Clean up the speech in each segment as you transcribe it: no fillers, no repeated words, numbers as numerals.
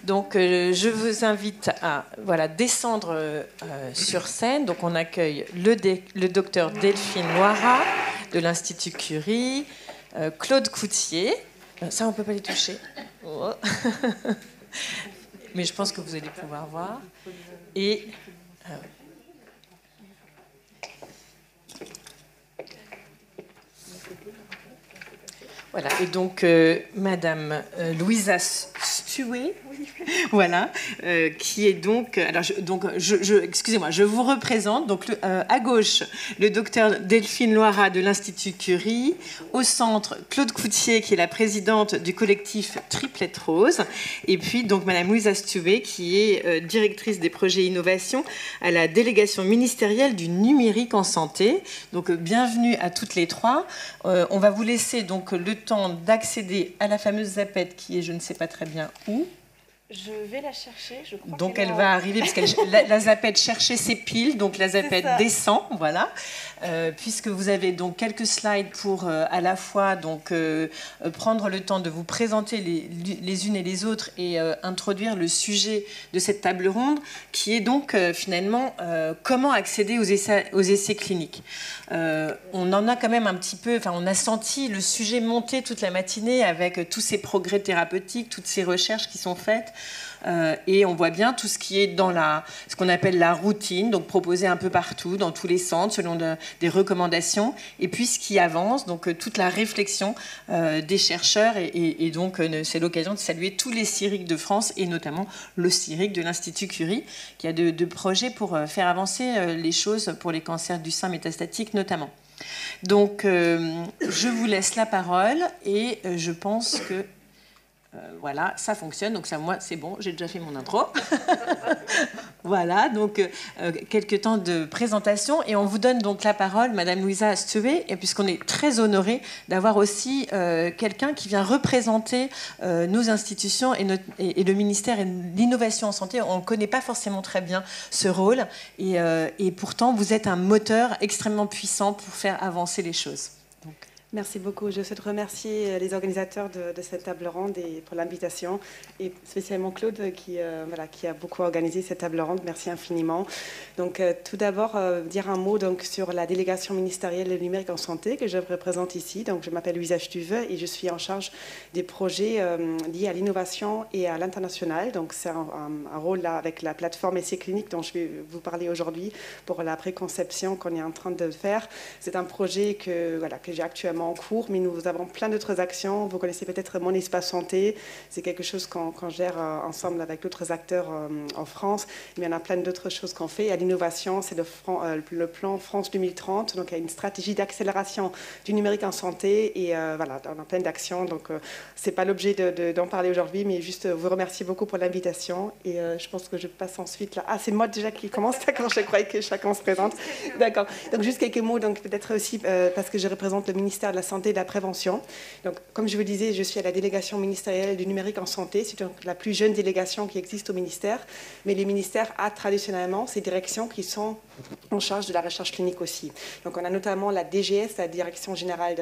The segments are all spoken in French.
Donc, je vous invite à descendre sur scène. Donc, on accueille le docteur Delphine Loira de l'Institut Curie, Claude Coutier. Ça, on ne peut pas les toucher. Oh. Mais je pense que vous allez pouvoir voir. Et... voilà, et donc Madame Louisa Stué, voilà, qui est donc, alors excusez-moi, je vous représente, donc à gauche, le docteur Delphine Loira de l'Institut Curie, au centre, Claude Coutier, qui est la présidente du collectif Triplette Rose, et puis donc Madame Louisa Stué, qui est directrice des projets innovation à la délégation ministérielle du numérique en santé. Donc bienvenue à toutes les trois. On va vous laisser donc le temps d'accéder à la fameuse zapette qui est je ne sais pas très bien où. Je vais la chercher, je crois. Donc elle va arriver, parce que la zapette cherchait ses piles, donc la zapette descend, voilà. Puisque vous avez donc quelques slides pour à la fois donc, prendre le temps de vous présenter les unes et les autres et introduire le sujet de cette table ronde, qui est donc finalement comment accéder aux essais cliniques. On en a quand même un petit peu, enfin on a senti le sujet monter toute la matinée avec tous ces progrès thérapeutiques, toutes ces recherches qui sont faites. Et on voit bien tout ce qui est dans ce qu'on appelle la routine, donc proposé un peu partout, dans tous les centres, selon des recommandations, et puis ce qui avance, donc toute la réflexion des chercheurs, et donc c'est l'occasion de saluer tous les CIRIC de France, et notamment le CIRIC de l'Institut Curie, qui a de projets pour faire avancer les choses pour les cancers du sein métastatique notamment. Donc je vous laisse la parole, et je pense que voilà, ça fonctionne, donc ça, moi, c'est bon, j'ai déjà fait mon intro. Voilà, donc quelques temps de présentation, et on vous donne donc la parole, Madame Louisa Stué, et puisqu'on est très honorés d'avoir aussi quelqu'un qui vient représenter nos institutions et le ministère de l'Innovation en santé. On ne connaît pas forcément très bien ce rôle, et pourtant, vous êtes un moteur extrêmement puissant pour faire avancer les choses. Donc. Merci beaucoup. Je souhaite remercier les organisateurs de cette table ronde pour l'invitation, et spécialement Claude qui a beaucoup organisé cette table ronde. Merci infiniment. Donc, tout d'abord, dire un mot donc, sur la délégation ministérielle du numérique en santé que je représente ici. Donc, je m'appelle Louisa Stuwe et je suis en charge des projets liés à l'innovation et à l'international. Donc, c'est un rôle là, avec la plateforme Essais cliniques dont je vais vous parler aujourd'hui pour la préconception qu'on est en train de faire. C'est un projet que j'ai actuellement en cours, mais nous avons plein d'autres actions. Vous connaissez peut-être Mon Espace Santé, c'est quelque chose qu'on gère ensemble avec d'autres acteurs en France, mais il y en a plein d'autres choses qu'on fait. À l'innovation, c'est le plan France 2030, donc il y a une stratégie d'accélération du numérique en santé, et voilà, on a plein d'actions, donc c'est pas l'objet d'en parler aujourd'hui, mais juste vous remercier beaucoup pour l'invitation, et je pense que je passe ensuite là. Ah, c'est moi déjà qui commence, d'accord, je croyais que chacun se présente. D'accord, donc juste quelques mots, donc peut-être aussi parce que je représente le ministère de la Santé et de la Prévention. Donc, comme je vous le disais, je suis à la délégation ministérielle du numérique en santé. C'est donc la plus jeune délégation qui existe au ministère. Mais les ministères a traditionnellement ces directions qui sont en charge de la recherche clinique aussi. Donc, on a notamment la DGS, la Direction Générale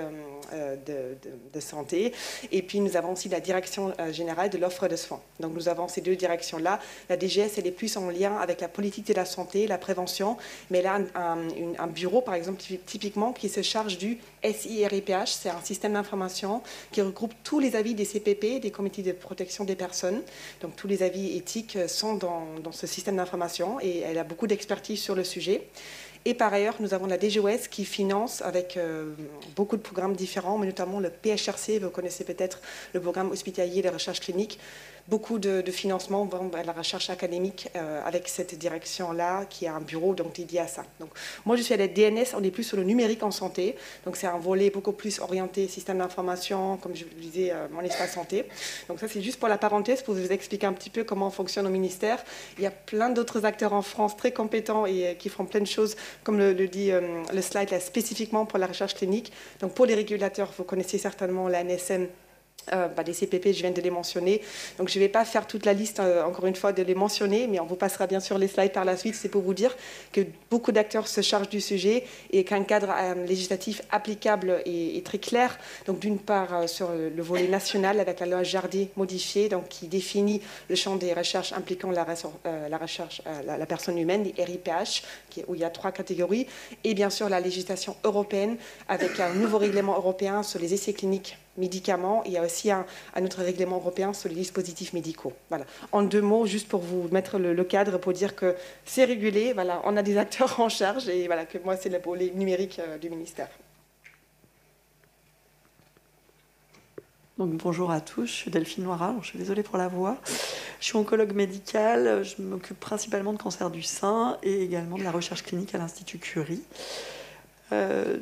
de Santé. Et puis, nous avons aussi la Direction Générale de l'Offre de Soins. Donc, nous avons ces deux directions-là. La DGS, elle est plus en lien avec la politique de la santé, la prévention. Mais elle a un bureau, par exemple, typiquement, qui se charge du SIRIPH, c'est un système d'information qui regroupe tous les avis des CPP, des comités de protection des personnes. Donc tous les avis éthiques sont dans ce système d'information, et elle a beaucoup d'expertise sur le sujet. Et par ailleurs, nous avons la DGOS qui finance avec beaucoup de programmes différents, mais notamment le PHRC, vous connaissez peut-être le programme hospitalier de recherche clinique. Beaucoup de financement vont à la recherche académique avec cette direction-là, qui a un bureau donc, dédié à ça. Donc, moi, je suis à la DNS, on est plus sur le numérique en santé. Donc, c'est un volet beaucoup plus orienté système d'information, comme je vous le disais, Mon Espace Santé. Donc, ça, c'est juste pour la parenthèse, pour vous expliquer un petit peu comment fonctionne au ministère. Il y a plein d'autres acteurs en France très compétents et qui font plein de choses, comme le dit le slide, là, spécifiquement pour la recherche clinique. Donc, pour les régulateurs, vous connaissez certainement l'ANSM, Les CPP, je viens de les mentionner. Donc, je ne vais pas faire toute la liste, encore une fois, de les mentionner, mais on vous passera bien sûr les slides par la suite. C'est pour vous dire que beaucoup d'acteurs se chargent du sujet et qu'un cadre législatif applicable est très clair. Donc, d'une part, sur le volet national, avec la loi Jardé modifiée, donc, qui définit le champ des recherches impliquant la personne humaine, les RIPH, où il y a 3 catégories, et bien sûr la législation européenne, avec un nouveau règlement européen sur les essais cliniques médicaments. Il y a aussi un autre règlement européen sur les dispositifs médicaux. Voilà. En 2 mots, juste pour vous mettre le cadre, pour dire que c'est régulé, voilà, on a des acteurs en charge, et voilà, que moi, c'est le volet numérique du ministère. Donc, bonjour à tous, je suis Delphine Noirat, je suis désolée pour la voix. Je suis oncologue médicale, je m'occupe principalement de cancer du sein et également de la recherche clinique à l'Institut Curie.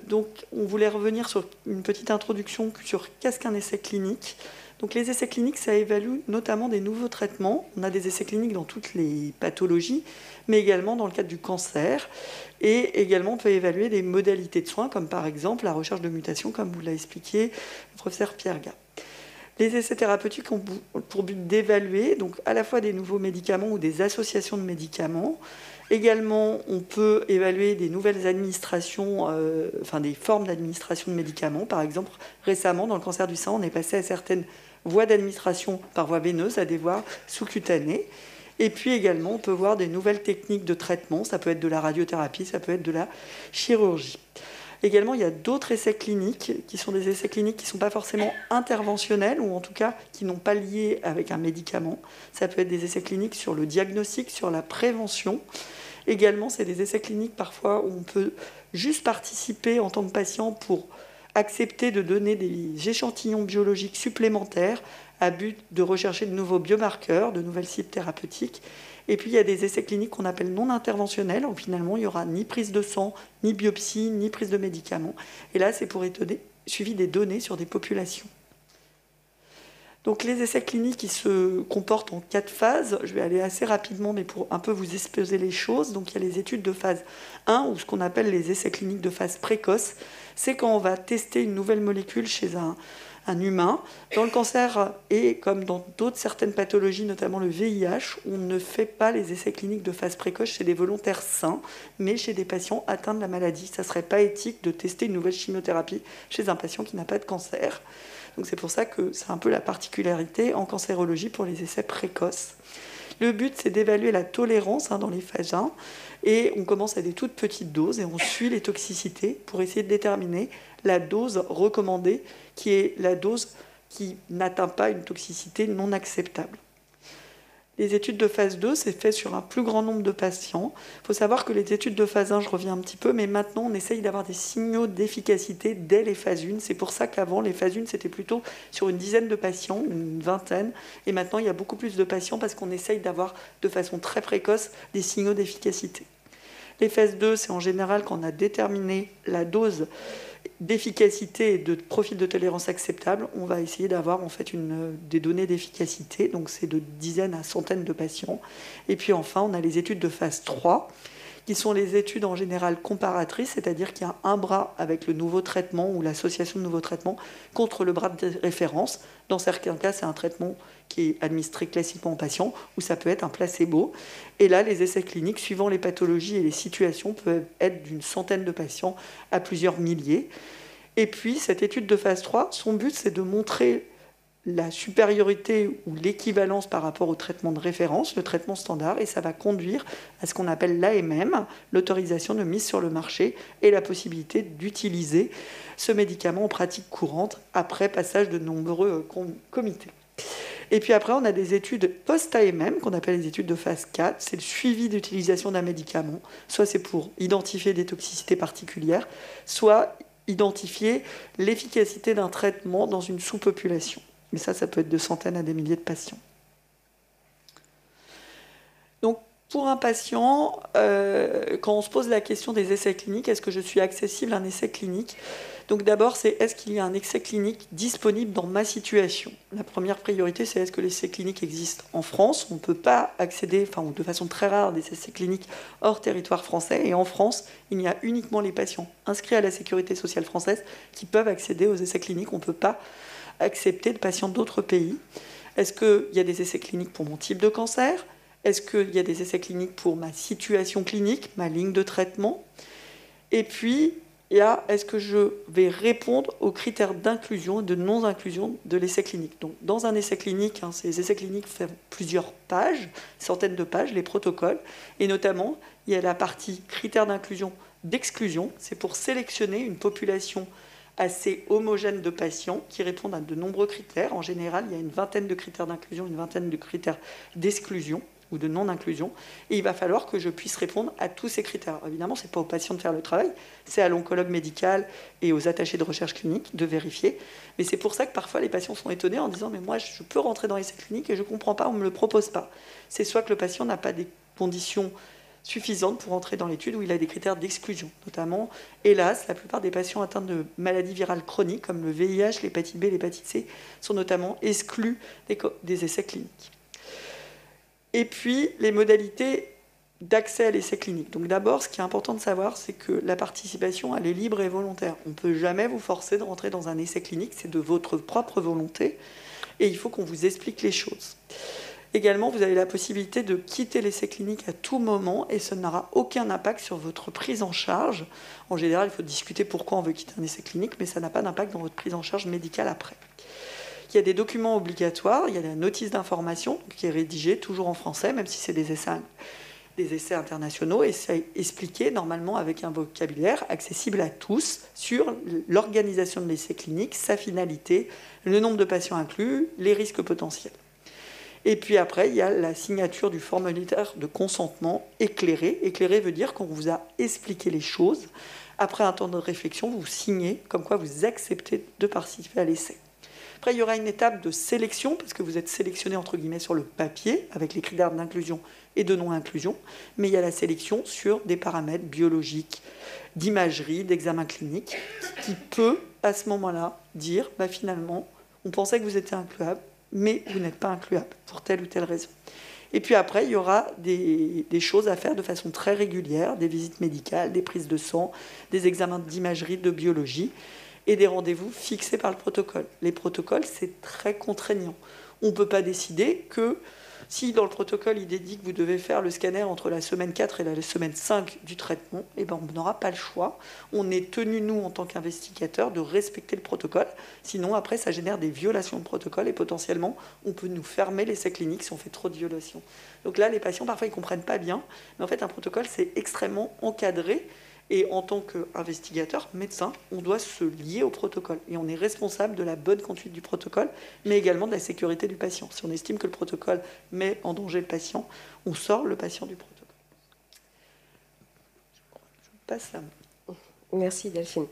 Donc, on voulait revenir sur une petite introduction sur qu'est-ce qu'un essai clinique. Donc, les essais cliniques, ça évalue notamment des nouveaux traitements. On a des essais cliniques dans toutes les pathologies, mais également dans le cadre du cancer. Et également, on peut évaluer des modalités de soins, comme par exemple la recherche de mutations, comme vous l'a expliqué le professeur Pierre Gat. Les essais thérapeutiques ont pour but d'évaluer donc à la fois des nouveaux médicaments ou des associations de médicaments. Également, on peut évaluer des nouvelles administrations, des formes d'administration de médicaments. Par exemple, récemment, dans le cancer du sein, on est passé à certaines voies d'administration par voie veineuse à des voies sous-cutanées. Et puis également, on peut voir des nouvelles techniques de traitement. Ça peut être de la radiothérapie, ça peut être de la chirurgie. Également, il y a d'autres essais cliniques qui sont des essais cliniques qui ne sont pas forcément interventionnels ou en tout cas qui n'ont pas lié avec un médicament. Ça peut être des essais cliniques sur le diagnostic, sur la prévention. Également, c'est des essais cliniques parfois où on peut juste participer en tant que patient pour accepter de donner des échantillons biologiques supplémentaires à but de rechercher de nouveaux biomarqueurs, de nouvelles cibles thérapeutiques. Et puis, il y a des essais cliniques qu'on appelle non interventionnels, où finalement, il n'y aura ni prise de sang, ni biopsie, ni prise de médicaments. Et là, c'est pour étudier suivi des données sur des populations. Donc, les essais cliniques, ils se comportent en 4 phases. Je vais aller assez rapidement, mais pour un peu vous exposer les choses. Donc, il y a les études de phase 1, ou ce qu'on appelle les essais cliniques de phase précoce. C'est quand on va tester une nouvelle molécule chez un humain. Dans le cancer et comme dans d'autres certaines pathologies, notamment le VIH, on ne fait pas les essais cliniques de phase précoce chez des volontaires sains, mais chez des patients atteints de la maladie. Ça ne serait pas éthique de tester une nouvelle chimiothérapie chez un patient qui n'a pas de cancer. Donc c'est pour ça que c'est un peu la particularité en cancérologie pour les essais précoces. Le but, c'est d'évaluer la tolérance dans les phases 1. Et on commence à des toutes petites doses et on suit les toxicités pour essayer de déterminer la dose recommandée, qui est la dose qui n'atteint pas une toxicité non acceptable. Les études de phase 2, c'est fait sur un plus grand nombre de patients. Il faut savoir que les études de phase 1, je reviens un petit peu, mais maintenant, on essaye d'avoir des signaux d'efficacité dès les phases 1. C'est pour ça qu'avant, les phases 1, c'était plutôt sur une dizaine de patients, une vingtaine. Et maintenant, il y a beaucoup plus de patients parce qu'on essaye d'avoir de façon très précoce des signaux d'efficacité. Les phases 2, c'est en général quand on a déterminé la dose d'efficacité et de profil de tolérance acceptable, on va essayer d'avoir en fait des données d'efficacité, donc c'est de dizaines à centaines de patients. Et puis enfin, on a les études de phase 3, qui sont les études en général comparatrices, c'est-à-dire qu'il y a un bras avec le nouveau traitement ou l'association de nouveaux traitements contre le bras de référence. Dans certains cas, c'est un traitement qui est administré classiquement aux patients, ou ça peut être un placebo. Et là, les essais cliniques, suivant les pathologies et les situations, peuvent être d'une centaine de patients à plusieurs milliers. Et puis, cette étude de phase 3, son but, c'est de montrer la supériorité ou l'équivalence par rapport au traitement de référence, le traitement standard, et ça va conduire à ce qu'on appelle l'AMM, l'autorisation de mise sur le marché, et la possibilité d'utiliser ce médicament en pratique courante après passage de nombreux comités. Et puis après, on a des études post-AMM, qu'on appelle les études de phase 4. C'est le suivi d'utilisation d'un médicament. Soit c'est pour identifier des toxicités particulières, soit identifier l'efficacité d'un traitement dans une sous-population. Mais ça peut être de centaines à des milliers de patients. Donc, pour un patient, quand on se pose la question des essais cliniques, est-ce que je suis accessible à un essai clinique ? Donc d'abord, c'est est-ce qu'il y a un essai clinique disponible dans ma situation ? La première priorité, c'est est-ce que l'essai clinique existe en France ? On ne peut pas accéder, ou de façon très rare, à des essais cliniques hors territoire français. Et en France, il y a uniquement les patients inscrits à la sécurité sociale française qui peuvent accéder aux essais cliniques. On ne peut pas accepter de patients d'autres pays. Est-ce qu'il y a des essais cliniques pour mon type de cancer? Est-ce qu'il y a des essais cliniques pour ma situation clinique, ma ligne de traitement? Et puis, il y a est-ce que je vais répondre aux critères d'inclusion et de non-inclusion de l'essai clinique. Donc, dans un essai clinique, ces essais cliniques font plusieurs pages, centaines de pages, les protocoles. Et notamment, il y a la partie critères d'inclusion, d'exclusion. C'est pour sélectionner une population assez homogène de patients qui répondent à de nombreux critères. En général, il y a une vingtaine de critères d'inclusion, une vingtaine de critères d'exclusion ou de non-inclusion, et il va falloir que je puisse répondre à tous ces critères. Alors, évidemment, ce n'est pas aux patients de faire le travail, c'est à l'oncologue médical et aux attachés de recherche clinique de vérifier, mais c'est pour ça que parfois les patients sont étonnés en disant « mais moi, je peux rentrer dans l'essai clinique et je ne comprends pas, on ne me le propose pas ». C'est soit que le patient n'a pas des conditions suffisantes pour entrer dans l'étude où il a des critères d'exclusion. Notamment, hélas, la plupart des patients atteints de maladies virales chroniques, comme le VIH, l'hépatite B, l'hépatite C, sont notamment exclus des essais cliniques. Et puis, les modalités d'accès à l'essai clinique. Donc d'abord, ce qui est important de savoir, c'est que la participation, elle est libre et volontaire. On ne peut jamais vous forcer de rentrer dans un essai clinique, c'est de votre propre volonté, et il faut qu'on vous explique les choses. Également, vous avez la possibilité de quitter l'essai clinique à tout moment, et ça n'aura aucun impact sur votre prise en charge. En général, il faut discuter pourquoi on veut quitter un essai clinique, mais ça n'a pas d'impact dans votre prise en charge médicale après. Il y a des documents obligatoires, il y a la notice d'information qui est rédigée toujours en français, même si c'est des essais internationaux, et c'est expliqué normalement avec un vocabulaire accessible à tous sur l'organisation de l'essai clinique, sa finalité, le nombre de patients inclus, les risques potentiels. Et puis après, il y a la signature du formulaire de consentement éclairé. Éclairé veut dire qu'on vous a expliqué les choses. Après un temps de réflexion, vous signez comme quoi vous acceptez de participer à l'essai. Après, il y aura une étape de sélection, parce que vous êtes sélectionné entre guillemets sur le papier, avec les critères d'inclusion et de non-inclusion, mais il y a la sélection sur des paramètres biologiques, d'imagerie, d'examen clinique, qui peut, à ce moment-là, dire, finalement, on pensait que vous étiez incluable, mais vous n'êtes pas incluable, pour telle ou telle raison. Et puis après, il y aura des choses à faire de façon très régulière, des visites médicales, des prises de sang, des examens d'imagerie, de biologie, et des rendez-vous fixés par le protocole. Les protocoles, c'est très contraignant. On ne peut pas décider que si dans le protocole, il dit que vous devez faire le scanner entre la semaine 4 et la semaine 5 du traitement, on n'aura pas le choix. On est tenu, nous, en tant qu'investigateurs, de respecter le protocole. Sinon, après, ça génère des violations de protocole et potentiellement, on peut nous fermer l'essai clinique si on fait trop de violations. Donc là, les patients, parfois, ils ne comprennent pas bien. Mais en fait, un protocole, c'est extrêmement encadré. Et en tant qu'investigateur, médecin, on doit se lier au protocole. Et on est responsable de la bonne conduite du protocole, mais également de la sécurité du patient. Si on estime que le protocole met en danger le patient, on sort le patient du protocole. Je passe la main. Merci Delphine.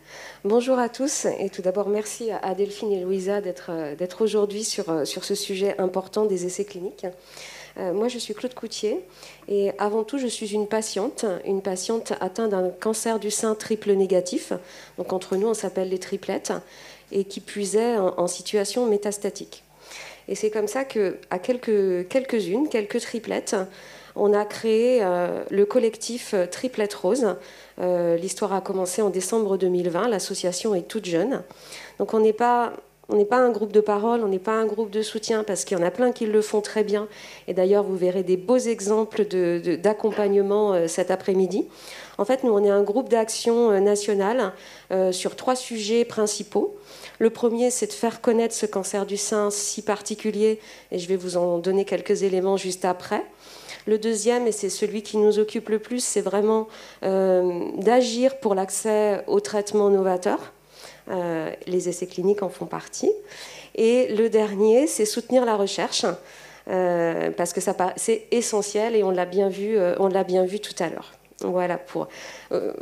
Bonjour à tous et tout d'abord merci à Delphine et Louisa d'être aujourd'hui sur ce sujet important des essais cliniques. Moi, je suis Claude Coutier et avant tout, je suis une patiente atteinte d'un cancer du sein triple négatif. Donc, entre nous, on s'appelle les triplettes et qui puisait en situation métastatique. Et c'est comme ça qu'à quelques triplettes, on a créé le collectif Triplette Rose. L'histoire a commencé en décembre 2020. L'association est toute jeune. Donc, on n'est pas un groupe de parole, on n'est pas un groupe de soutien, parce qu'il y en a plein qui le font très bien. Et d'ailleurs, vous verrez des beaux exemples d'accompagnement cet après-midi. En fait, nous, on est un groupe d'action nationale sur 3 sujets principaux. Le premier, c'est de faire connaître ce cancer du sein si particulier, et je vais vous en donner quelques éléments juste après. Le deuxième, et c'est celui qui nous occupe le plus, c'est vraiment d'agir pour l'accès aux traitements novateurs. Les essais cliniques en font partie. Et le dernier, c'est soutenir la recherche, parce que c'est essentiel et on l'a bien vu tout à l'heure. Voilà,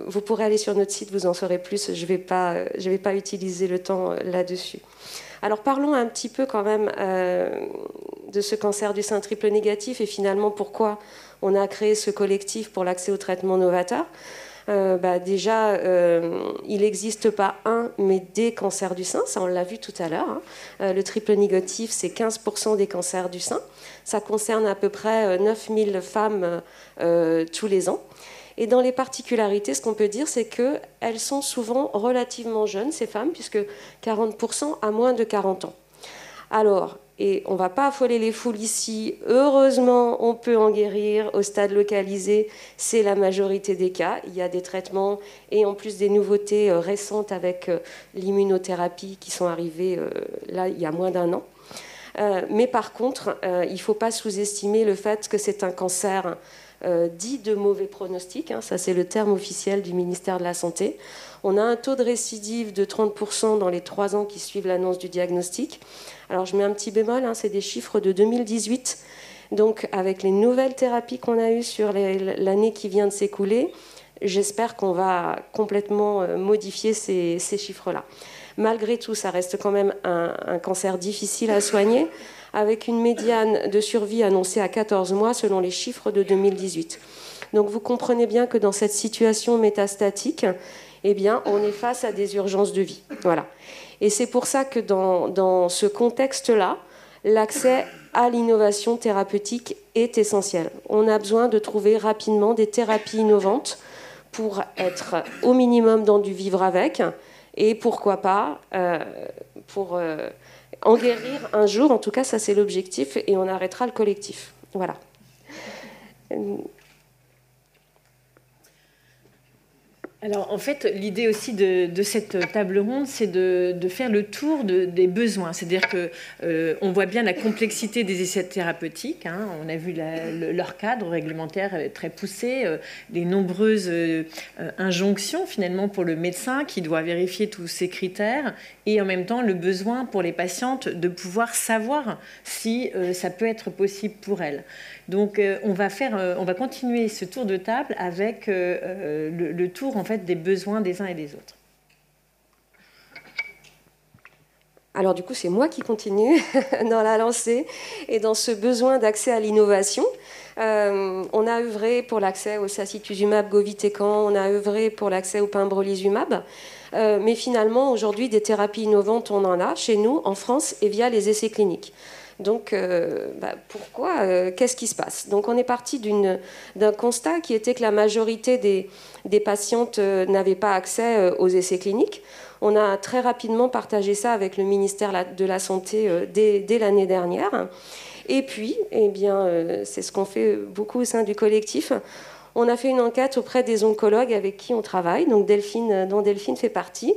vous pourrez aller sur notre site, vous en saurez plus. Je vais pas utiliser le temps là-dessus. Alors parlons un petit peu quand même de ce cancer du sein triple négatif et finalement pourquoi on a créé ce collectif pour l'accès aux traitements novateurs. Déjà, il n'existe pas un, mais des cancers du sein, ça on l'a vu tout à l'heure. Le triple négatif, c'est 15% des cancers du sein. Ça concerne à peu près 9000 femmes tous les ans. Et dans les particularités, ce qu'on peut dire, c'est qu'elles sont souvent relativement jeunes, ces femmes, puisque 40% à moins de 40 ans. Alors, et on ne va pas affoler les foules ici, heureusement, on peut en guérir au stade localisé, c'est la majorité des cas. Il y a des traitements et en plus des nouveautés récentes avec l'immunothérapie qui sont arrivées là il y a moins d'1 an. Mais par contre, il ne faut pas sous-estimer le fait que c'est un cancer dit de mauvais pronostic, hein, ça c'est le terme officiel du ministère de la Santé. On a un taux de récidive de 30% dans les 3 ans qui suivent l'annonce du diagnostic. Alors je mets un petit bémol, hein, c'est des chiffres de 2018. Donc avec les nouvelles thérapies qu'on a eues sur l'année qui vient de s'écouler, j'espère qu'on va complètement modifier ces chiffres-là. Malgré tout, ça reste quand même un cancer difficile à soigner, avec une médiane de survie annoncée à 14 mois selon les chiffres de 2018. Donc vous comprenez bien que dans cette situation métastatique, eh bien, on est face à des urgences de vie. Voilà. Et c'est pour ça que dans ce contexte-là, l'accès à l'innovation thérapeutique est essentiel. On a besoin de trouver rapidement des thérapies innovantes pour être au minimum dans du vivre avec, et pourquoi pas pour en guérir un jour. En tout cas, ça c'est l'objectif, et on arrêtera le collectif. Voilà. Alors, en fait, l'idée aussi de cette table ronde, c'est de faire le tour des besoins. C'est-à-dire qu'on voit bien la complexité des essais thérapeutiques. Hein. On a vu leur cadre réglementaire très poussé, les nombreuses injonctions, finalement, pour le médecin qui doit vérifier tous ces critères, et en même temps, le besoin pour les patientes de pouvoir savoir si ça peut être possible pour elles. Donc, on va continuer ce tour de table avec le tour, en fait, des besoins des uns et des autres. Alors du coup, c'est moi qui continue dans la lancée et dans ce besoin d'accès à l'innovation. On a œuvré pour l'accès au sacituzumab govitecan, on a œuvré pour l'accès au pembrolizumab, mais finalement, aujourd'hui, des thérapies innovantes, on en a chez nous, en France, et via les essais cliniques. Donc, pourquoi qu'est-ce qui se passe? Donc, on est parti d'un constat qui était que la majorité des patientes n'avaient pas accès aux essais cliniques. On a très rapidement partagé ça avec le ministère de la Santé dès l'année dernière. Et puis, eh bien, c'est ce qu'on fait beaucoup au sein du collectif. On a fait une enquête auprès des oncologues avec qui on travaille, donc dont Delphine fait partie,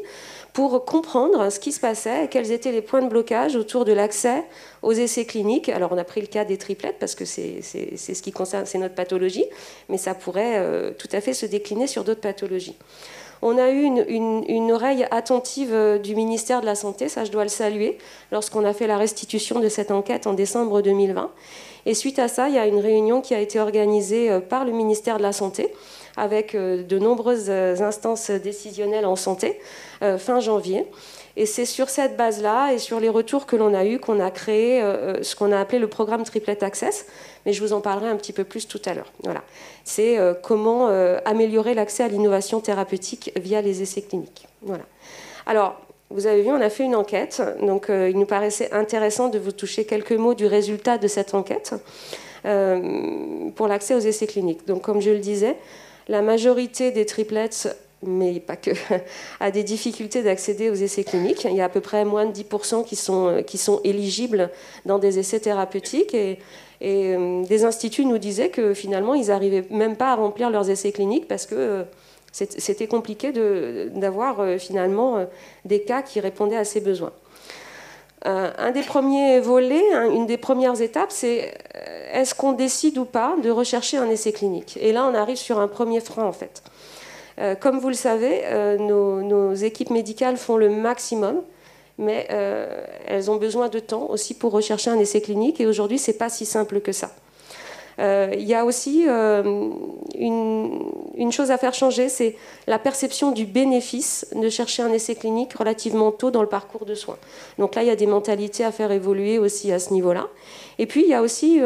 pour comprendre ce qui se passait et quels étaient les points de blocage autour de l'accès aux essais cliniques. Alors, on a pris le cas des triplettes parce que c'est ce qui concerne, c'est notre pathologie, mais ça pourrait tout à fait se décliner sur d'autres pathologies. On a eu une oreille attentive du ministère de la Santé, ça je dois le saluer, lorsqu'on a fait la restitution de cette enquête en décembre 2020. Et suite à ça, il y a une réunion qui a été organisée par le ministère de la Santé avec de nombreuses instances décisionnelles en santé fin janvier. Et c'est sur cette base-là et sur les retours que l'on a eus qu'on a créé ce qu'on a appelé le programme Triplet Access, mais je vous en parlerai un petit peu plus tout à l'heure. Voilà. C'est comment améliorer l'accès à l'innovation thérapeutique via les essais cliniques. Voilà. Alors, vous avez vu, on a fait une enquête, donc il nous paraissait intéressant de vous toucher quelques mots du résultat de cette enquête pour l'accès aux essais cliniques. Donc, comme je le disais, la majorité des triplets, mais pas que, a des difficultés d'accéder aux essais cliniques. Il y a à peu près moins de 10% qui sont éligibles dans des essais thérapeutiques, et des instituts nous disaient que finalement, ils n'arrivaient même pas à remplir leurs essais cliniques parce que c'était compliqué d'avoir finalement des cas qui répondaient à ces besoins. Un des premiers volets, une des premières étapes, c'est est-ce qu'on décide ou pas de rechercher un essai clinique? Et là, on arrive sur un premier frein, en fait. Comme vous le savez, nos équipes médicales font le maximum, mais elles ont besoin de temps aussi pour rechercher un essai clinique, et aujourd'hui, ce n'est pas si simple que ça. Il y a aussi une chose à faire changer, c'est la perception du bénéfice de chercher un essai clinique relativement tôt dans le parcours de soins. Donc là, il y a des mentalités à faire évoluer aussi à ce niveau-là. Et puis, il y a aussi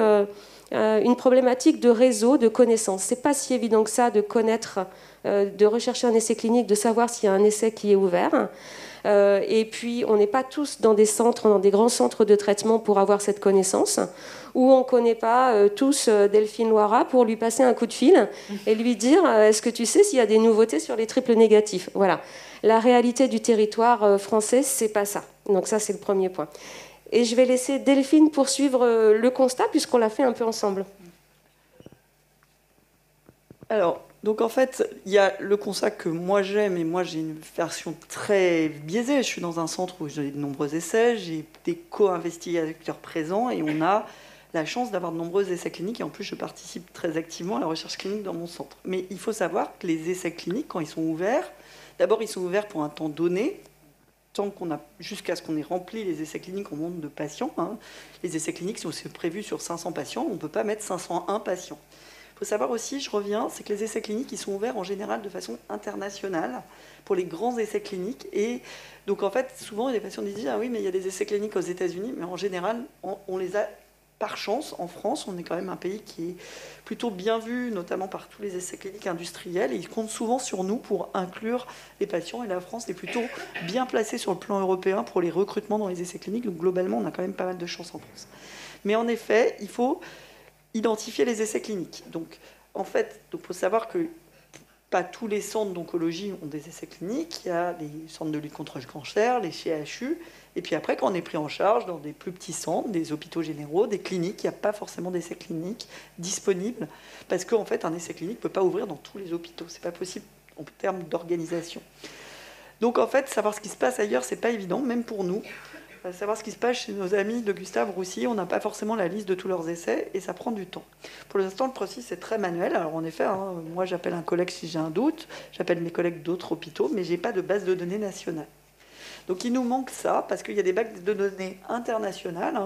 une problématique de réseau, de connaissances. Ce n'est pas si évident que ça de connaître, de rechercher un essai clinique, de savoir s'il y a un essai qui est ouvert. Et puis, on n'est pas tous dans des centres, dans des grands centres de traitement pour avoir cette connaissance, ou on ne connaît pas tous Delphine Loira pour lui passer un coup de fil et lui dire est-ce que tu sais s'il y a des nouveautés sur les triples négatifs? Voilà. La réalité du territoire français, c'est pas ça. Donc ça, c'est le premier point. Et je vais laisser Delphine poursuivre le constat, puisqu'on l'a fait un peu ensemble. Alors, donc en fait, il y a le constat que moi j'aime, et moi j'ai une version très biaisée. Je suis dans un centre où j'ai de nombreux essais, j'ai des co-investigateurs présents, et on a la chance d'avoir de nombreux essais cliniques, et en plus je participe très activement à la recherche clinique dans mon centre. Mais il faut savoir que les essais cliniques, quand ils sont ouverts, d'abord ils sont ouverts pour un temps donné, jusqu'à ce qu'on ait rempli les essais cliniques en nombre de patients. Les essais cliniques sont prévus sur 500 patients, on ne peut pas mettre 501 patients. Il faut savoir aussi, je reviens, c'est que les essais cliniques, ils sont ouverts en général de façon internationale pour les grands essais cliniques. Et donc, en fait, souvent, les patients disent « Ah oui, mais il y a des essais cliniques aux États-Unis », mais en général, on les a par chance. En France, on est quand même un pays qui est plutôt bien vu, notamment par tous les essais cliniques industriels, et ils comptent souvent sur nous pour inclure les patients. Et la France est plutôt bien placée sur le plan européen pour les recrutements dans les essais cliniques. Donc, globalement, on a quand même pas mal de chance en France. Mais en effet, il faut identifier les essais cliniques. Donc, en fait, il faut savoir que pas tous les centres d'oncologie ont des essais cliniques. Il y a les centres de lutte contre le cancer, les CHU. Et puis après, quand on est pris en charge dans des plus petits centres, des hôpitaux généraux, des cliniques, il n'y a pas forcément d'essais cliniques disponibles. Parce qu'en fait, un essai clinique ne peut pas ouvrir dans tous les hôpitaux. Ce n'est pas possible en termes d'organisation. Donc, en fait, savoir ce qui se passe ailleurs, ce n'est pas évident, même pour nous. Savoir ce qui se passe chez nos amis de Gustave Roussy, on n'a pas forcément la liste de tous leurs essais et ça prend du temps. Pour l'instant, le processus est très manuel. Alors en effet, moi j'appelle un collègue si j'ai un doute, j'appelle mes collègues d'autres hôpitaux, mais je n'ai pas de base de données nationale. Donc il nous manque ça, parce qu'il y a des bases de données internationales,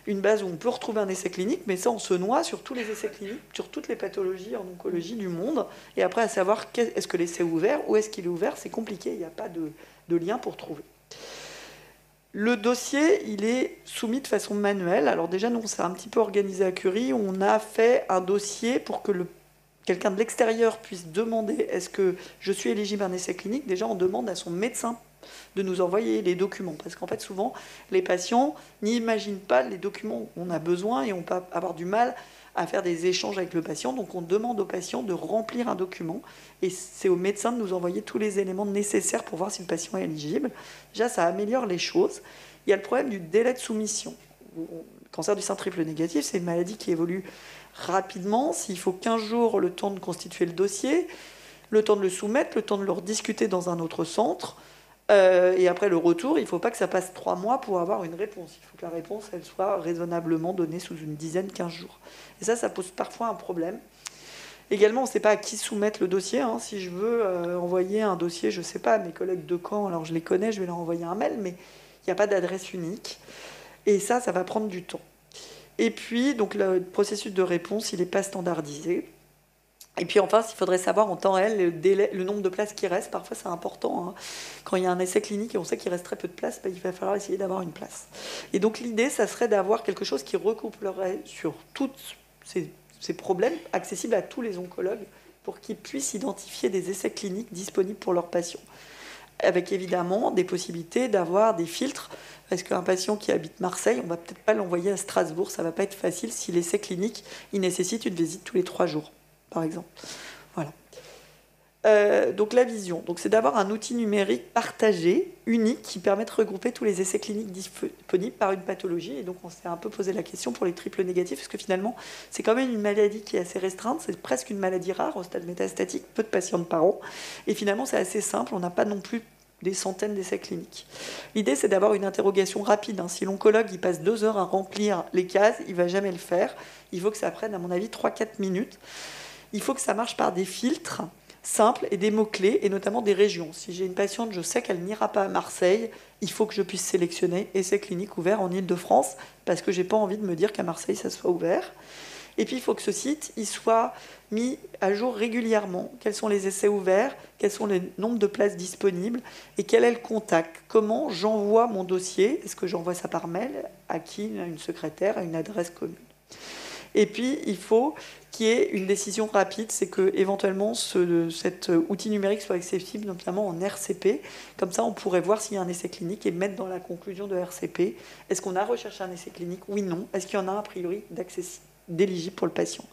une base où on peut retrouver un essai clinique, mais ça on se noie sur tous les essais cliniques, sur toutes les pathologies en oncologie du monde, et après à savoir est-ce que l'essai est ouvert, où est-ce qu'il est ouvert, c'est compliqué, il n'y a pas de lien pour trouver. Le dossier, il est soumis de façon manuelle. Alors déjà, nous, on s'est un petit peu organisé à Curie. On a fait un dossier pour que quelqu'un de l'extérieur puisse demander « Est-ce que je suis éligible à un essai clinique ?» Déjà, on demande à son médecin de nous envoyer les documents. Parce qu'en fait, souvent, les patients n'imaginent pas les documents qu'on a besoin et on peut avoir du mal à faire des échanges avec le patient. Donc, on demande au patient de remplir un document et c'est au médecin de nous envoyer tous les éléments nécessaires pour voir si le patient est éligible. Déjà, ça améliore les choses. Il y a le problème du délai de soumission. Le cancer du sein triple négatif, c'est une maladie qui évolue rapidement. S'il faut 15 jours le temps de constituer le dossier, le temps de le soumettre, le temps de le rediscuter dans un autre centre, et après le retour, il ne faut pas que ça passe 3 mois pour avoir une réponse. Il faut que la réponse elle soit raisonnablement donnée sous une dizaine, 15 jours. Et ça pose parfois un problème. Également, on ne sait pas à qui soumettre le dossier. Si je veux envoyer un dossier, je ne sais pas, à mes collègues de Caen, alors je les connais, je vais leur envoyer un mail, mais il n'y a pas d'adresse unique. Et ça va prendre du temps. Et puis, donc, le processus de réponse, il n'est pas standardisé. Et puis enfin, il faudrait savoir en temps réel le nombre de places qui restent. Parfois, c'est important. Quand il y a un essai clinique et on sait qu'il reste très peu de places, il va falloir essayer d'avoir une place. Et donc l'idée, ça serait d'avoir quelque chose qui recouplerait sur tous ces problèmes, accessibles à tous les oncologues, pour qu'ils puissent identifier des essais cliniques disponibles pour leurs patients. Avec évidemment des possibilités d'avoir des filtres, parce qu'un patient qui habite Marseille, on ne va peut-être pas l'envoyer à Strasbourg, ça ne va pas être facile si l'essai clinique, il nécessite une visite tous les 3 jours. Par exemple. Voilà. Donc la vision, c'est d'avoir un outil numérique partagé, unique, qui permet de regrouper tous les essais cliniques disponibles par une pathologie. Et donc on s'est un peu posé la question pour les triples négatifs, parce que finalement, c'est quand même une maladie qui est assez restreinte, c'est presque une maladie rare au stade métastatique, peu de patients par an. Et finalement, c'est assez simple, on n'a pas non plus des centaines d'essais cliniques. L'idée, c'est d'avoir une interrogation rapide. Si l'oncologue il passe 2 heures à remplir les cases, il ne va jamais le faire. Il faut que ça prenne, à mon avis, 3-4 minutes. Il faut que ça marche par des filtres simples et des mots-clés, et notamment des régions. Si j'ai une patiente, je sais qu'elle n'ira pas à Marseille, il faut que je puisse sélectionner essais cliniques ouverts en Île-de-France, parce que je n'ai pas envie de me dire qu'à Marseille, ça soit ouvert. Et puis, il faut que ce site il soit mis à jour régulièrement. Quels sont les essais ouverts, quels sont les nombres de places disponibles, et quel est le contact. Comment j'envoie mon dossier? Est-ce que j'envoie ça par mail? À qui? À une secrétaire? À une adresse commune? Et puis, il faut qu'il y ait une décision rapide, c'est que éventuellement cet outil numérique soit accessible, notamment en RCP. Comme ça, on pourrait voir s'il y a un essai clinique et mettre dans la conclusion de RCP, est-ce qu'on a recherché un essai clinique? Oui, non. Est-ce qu'il y en a a priori d'éligible pour le patient?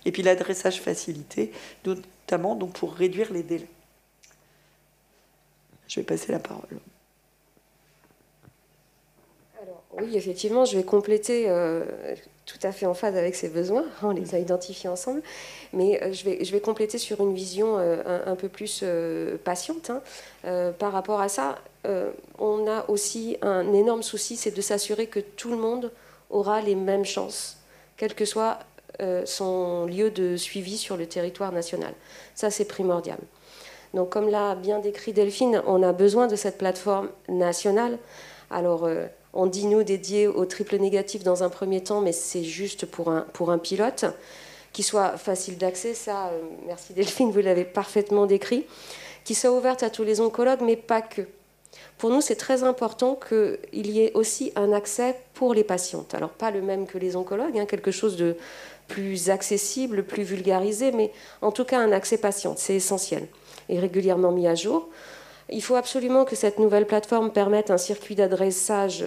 Et puis l'adressage facilité, notamment donc, pour réduire les délais. Je vais passer la parole. Alors, Oui, effectivement, je vais compléter tout à fait en phase avec ses besoins. On les a identifiés ensemble. Mais je vais compléter sur une vision un peu plus patiente. Par rapport à ça, on a aussi un énorme souci, c'est de s'assurer que tout le monde aura les mêmes chances, quel que soit son lieu de suivi sur le territoire national. Ça, c'est primordial. Donc, comme l'a bien décrit Delphine, on a besoin de cette plateforme nationale. Alors, on dit, nous, dédié au triple négatif dans un premier temps, mais c'est juste pour un pilote, qui soit facile d'accès, ça, merci Delphine, vous l'avez parfaitement décrit, qui soit ouverte à tous les oncologues, mais pas que. Pour nous, c'est très important qu'il y ait aussi un accès pour les patientes. Alors, pas le même que les oncologues, quelque chose de plus accessible, plus vulgarisé, mais en tout cas un accès patient, c'est essentiel, et régulièrement mis à jour. Il faut absolument que cette nouvelle plateforme permette un circuit d'adressage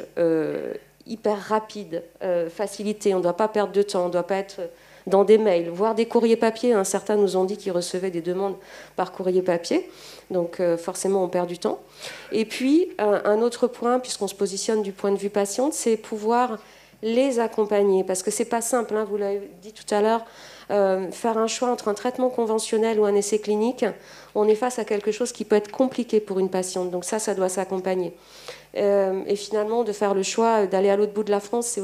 hyper rapide, facilité. On ne doit pas perdre de temps, on ne doit pas être dans des mails, voire des courriers papier. Certains nous ont dit qu'ils recevaient des demandes par courrier papier, donc forcément on perd du temps. Et puis un autre point, puisqu'on se positionne du point de vue patiente, c'est pouvoir les accompagner, parce que c'est pas simple, vous l'avez dit tout à l'heure, faire un choix entre un traitement conventionnel ou un essai clinique, on est face à quelque chose qui peut être compliqué pour une patiente, donc ça doit s'accompagner. Et finalement, de faire le choix d'aller à l'autre bout de la France,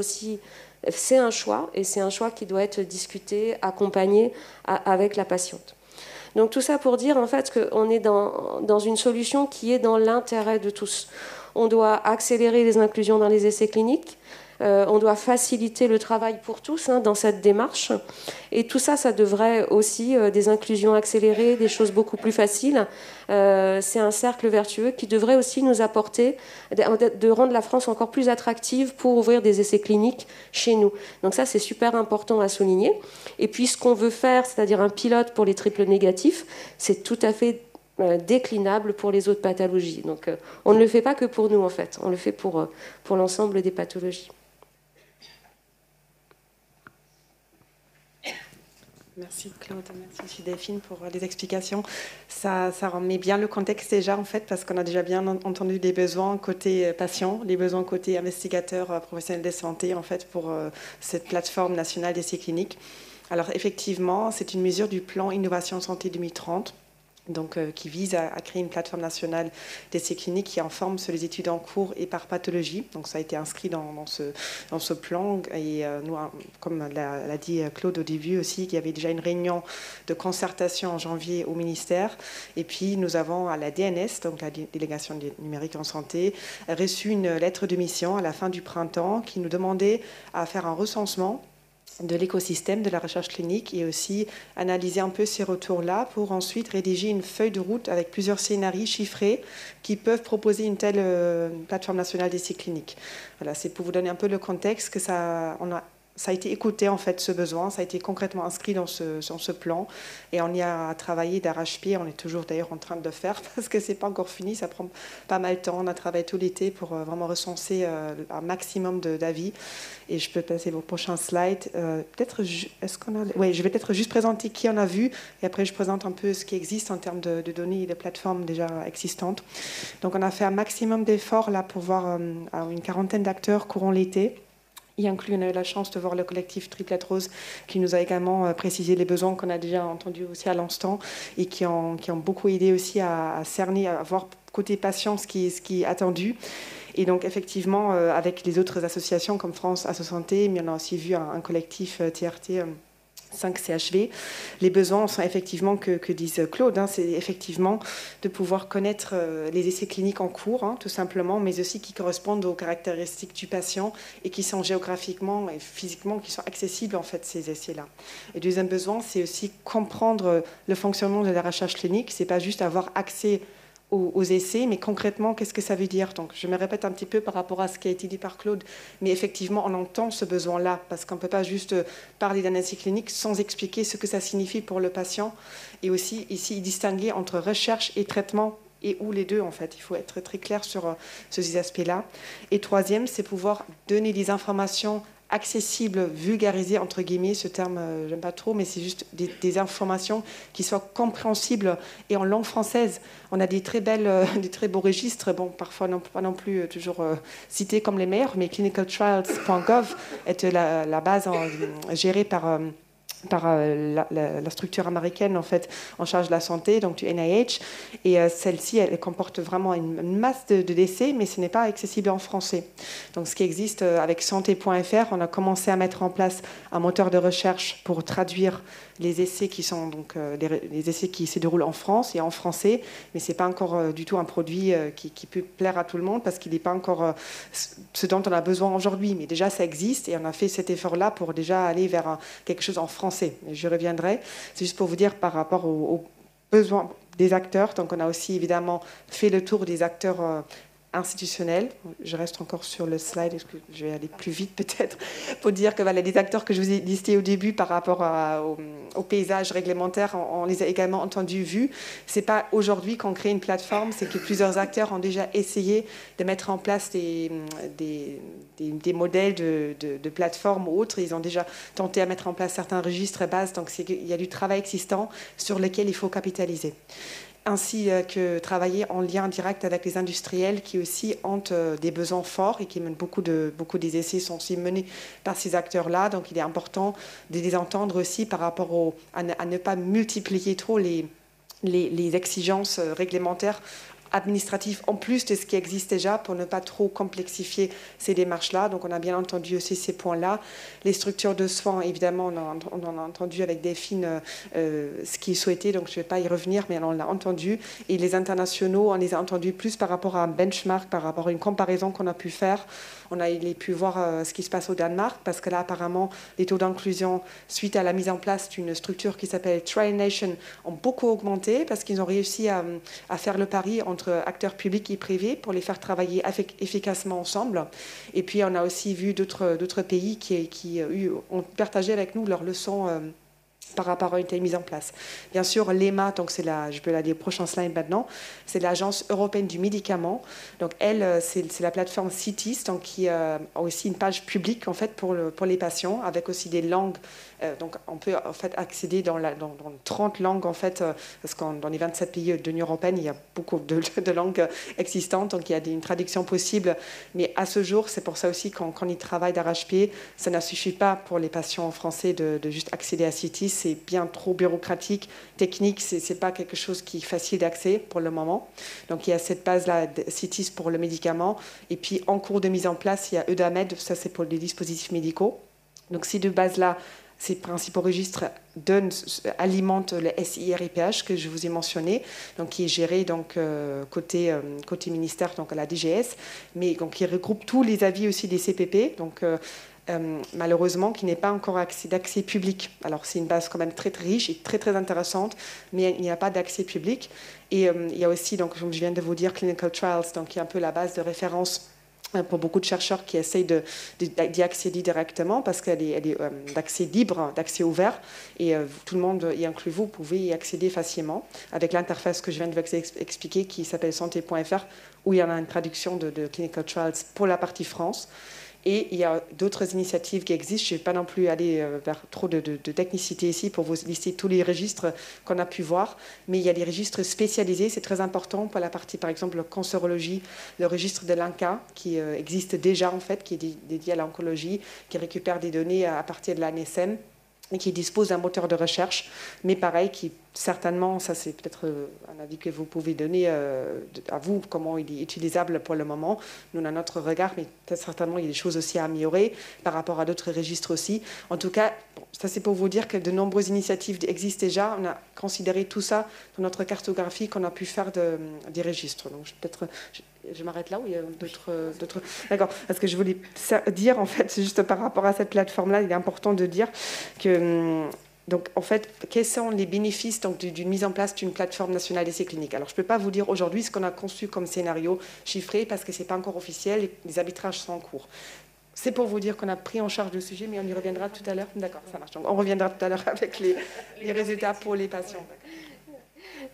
c'est un choix, et c'est un choix qui doit être discuté, accompagné avec la patiente. Donc tout ça pour dire en fait qu'on est dans une solution qui est dans l'intérêt de tous. On doit accélérer les inclusions dans les essais cliniques, on doit faciliter le travail pour tous dans cette démarche. Et tout ça, ça devrait aussi des inclusions accélérées, des choses beaucoup plus faciles. C'est un cercle vertueux qui devrait aussi nous apporter de rendre la France encore plus attractive pour ouvrir des essais cliniques chez nous. Donc ça, c'est super important à souligner. Et puis ce qu'on veut faire, c'est-à-dire un pilote pour les triples négatifs, c'est tout à fait déclinable pour les autres pathologies. Donc on ne le fait pas que pour nous, en fait. On le fait pour l'ensemble des pathologies. Merci Claude, merci aussi Delphine pour les explications. Ça remet bien le contexte déjà en fait, parce qu'on a déjà bien entendu les besoins côté patient, les besoins côté investigateur, professionnel de santé en fait pour cette plateforme nationale d'essais cliniques. Alors effectivement, c'est une mesure du plan Innovation Santé 2030. Donc, qui vise à créer une plateforme nationale d'essais cliniques qui informe sur les études en cours et par pathologie. Donc, ça a été inscrit dans ce plan. Et nous, comme l'a dit Claude au début aussi, il y avait déjà une réunion de concertation en janvier au ministère. Et puis, nous avons à la DNS, donc la délégation numérique en santé, reçu une lettre de mission à la fin du printemps qui nous demandait à faire un recensement de l'écosystème de la recherche clinique et aussi analyser un peu ces retours-là pour ensuite rédiger une feuille de route avec plusieurs scénarios chiffrés qui peuvent proposer une telle plateforme nationale d'essais cliniques. Voilà, c'est pour vous donner un peu le contexte que ça a été écouté en fait ce besoin, ça a été concrètement inscrit dans ce plan et on y a travaillé d'arrache-pied, on est toujours d'ailleurs en train de le faire parce que c'est pas encore fini, ça prend pas mal de temps, on a travaillé tout l'été pour vraiment recenser un maximum d'avis et je peux passer au prochain slide. Je vais peut-être juste présenter qui en a vu et après je présente un peu ce qui existe en termes de données et de plateformes déjà existantes. Donc on a fait un maximum d'efforts là pour voir une quarantaine d'acteurs courant l'été. Y inclut, on a eu la chance de voir le collectif Triplette Rose qui nous a également précisé les besoins qu'on a déjà entendus aussi à l'instant et qui ont beaucoup aidé aussi à cerner, à voir côté patient ce qui est attendu. Et donc effectivement, avec les autres associations comme France Asso Santé, mais on a aussi vu un collectif TRT 5 CHV. Les besoins sont effectivement, que disent Claude, c'est effectivement de pouvoir connaître les essais cliniques en cours, tout simplement, mais aussi qui correspondent aux caractéristiques du patient et qui sont géographiquement et physiquement, qui sont accessibles en fait ces essais-là. Et deuxième besoin, c'est aussi comprendre le fonctionnement de la recherche clinique. C'est pas juste avoir accès aux essais, mais concrètement, qu'est-ce que ça veut dire? Donc, je me répète un petit peu par rapport à ce qui a été dit par Claude, mais effectivement, on entend ce besoin-là, parce qu'on ne peut pas juste parler d'un essai clinique sans expliquer ce que ça signifie pour le patient, et aussi, ici, distinguer entre recherche et traitement, et où les deux, en fait. Il faut être très clair sur ces aspects-là. Et troisième, c'est pouvoir donner des informations accessible, vulgarisé, entre guillemets, ce terme, j'aime pas trop, mais c'est juste des informations qui soient compréhensibles et en langue française. On a des très beaux registres, bon, parfois pas non plus toujours cités comme les meilleurs, mais clinicaltrials.gov est la base gérée par la structure américaine en fait en charge de la santé, donc du NIH, et celle-ci elle comporte vraiment une masse de décès, mais ce n'est pas accessible en français. Donc ce qui existe avec santé.fr, on a commencé à mettre en place un moteur de recherche pour traduire les essais qui sont donc les essais qui se déroulent en France et en français, mais c'est pas encore du tout un produit qui peut plaire à tout le monde parce qu'il n'est pas encore ce dont on a besoin aujourd'hui, mais déjà ça existe et on a fait cet effort-là pour déjà aller vers quelque chose en français. Je reviendrai. C'est juste pour vous dire par rapport aux besoins des acteurs. Donc on a aussi évidemment fait le tour des acteurs institutionnels. Je reste encore sur le slide, est-ce que je vais aller plus vite peut-être, pour dire que voilà, les acteurs que je vous ai listés au début par rapport au paysage réglementaire, on les a également entendus, vus. C'est pas aujourd'hui qu'on crée une plateforme, c'est que plusieurs acteurs ont déjà essayé de mettre en place des modèles de plateformes ou autres. Ils ont déjà tenté à mettre en place certains registres et bases, donc il y a du travail existant sur lequel il faut capitaliser. Ainsi que travailler en lien direct avec les industriels qui aussi ont des besoins forts et qui mènent beaucoup des essais sont aussi menés par ces acteurs-là. Donc il est important de les entendre aussi par rapport à ne pas multiplier trop les exigences réglementaires administratif en plus de ce qui existe déjà pour ne pas trop complexifier ces démarches-là. Donc on a bien entendu aussi ces points-là. Les structures de soins, évidemment, on en a entendu avec Delphine ce qu'ils souhaitaient, donc je ne vais pas y revenir, mais on l'a entendu. Et les internationaux, on les a entendus plus par rapport à un benchmark, par rapport à une comparaison qu'on a pu faire. On a pu voir ce qui se passe au Danemark, parce que là, apparemment, les taux d'inclusion, suite à la mise en place d'une structure qui s'appelle TriNation, ont beaucoup augmenté, parce qu'ils ont réussi à faire le pari entre acteurs publics et privés pour les faire travailler efficacement ensemble. Et puis, on a aussi vu d'autres pays qui ont partagé avec nous leurs leçons par rapport à une telle mise en place. Bien sûr, l'EMA, donc je peux la dire prochain slide maintenant, c'est l'Agence européenne du médicament. Donc elle, c'est la plateforme CITES, donc qui a aussi une page publique en fait pour les patients, avec aussi des langues. Donc on peut en fait accéder dans 30 langues en fait, parce que dans les 27 pays de l'Union européenne, il y a beaucoup de langues existantes, donc il y a une traduction possible. Mais à ce jour, c'est pour ça aussi qu'on y travaille d'arrache-pied, ça ne suffit pas pour les patients français de juste accéder à CITES. C'est bien trop bureaucratique, technique, c'est pas quelque chose qui est facile d'accès pour le moment. Donc il y a cette base-là, CITES pour le médicament, et puis en cours de mise en place, il y a EUDAMED, ça c'est pour les dispositifs médicaux. Donc ces deux bases-là, ces principaux registres alimentent le SIRIPH que je vous ai mentionné, donc qui est géré donc, côté ministère, donc à la DGS, mais donc, qui regroupe tous les avis aussi des CPP, donc malheureusement qui n'est pas encore d'accès public. Alors c'est une base quand même très, très riche et très, très intéressante, mais il n'y a pas d'accès public. Et il y a aussi, donc, comme je viens de vous dire, Clinical Trials, donc, qui est un peu la base de référence pour beaucoup de chercheurs qui essayent d'y accéder directement, parce qu'elle est d'accès libre, d'accès ouvert, et tout le monde, y inclus vous, pouvez y accéder facilement avec l'interface que je viens de vous expliquer qui s'appelle santé.fr, où il y en a une traduction de Clinical Trials pour la partie France. Et il y a d'autres initiatives qui existent. Je ne vais pas non plus aller vers trop de technicité ici pour vous lister tous les registres qu'on a pu voir, mais il y a des registres spécialisés, c'est très important pour la partie, par exemple, cancérologie, le registre de l'INCA, qui existe déjà, en fait, qui est dédié à l'oncologie, qui récupère des données à partir de l'ANSM, et qui dispose d'un moteur de recherche, mais pareil, qui certainement, ça c'est peut-être un avis que vous pouvez donner à vous, comment il est utilisable pour le moment. Nous, on a notre regard, mais peut-être certainement il y a des choses aussi à améliorer par rapport à d'autres registres aussi. En tout cas, ça c'est pour vous dire que de nombreuses initiatives existent déjà. On a considéré tout ça dans notre cartographie qu'on a pu faire des registres. Donc peut-être... Je m'arrête là ou il y a d'autres... D'accord, parce que je voulais dire, en fait, c'est juste par rapport à cette plateforme-là, il est important de dire que... Donc, en fait, quels sont les bénéfices d'une mise en place d'une plateforme nationale d'essais cliniques? Alors, je ne peux pas vous dire aujourd'hui ce qu'on a conçu comme scénario chiffré, parce que ce n'est pas encore officiel et les arbitrages sont en cours. C'est pour vous dire qu'on a pris en charge le sujet, mais on y reviendra tout à l'heure. D'accord, ça marche. Donc, on reviendra tout à l'heure avec les résultats pour les patients.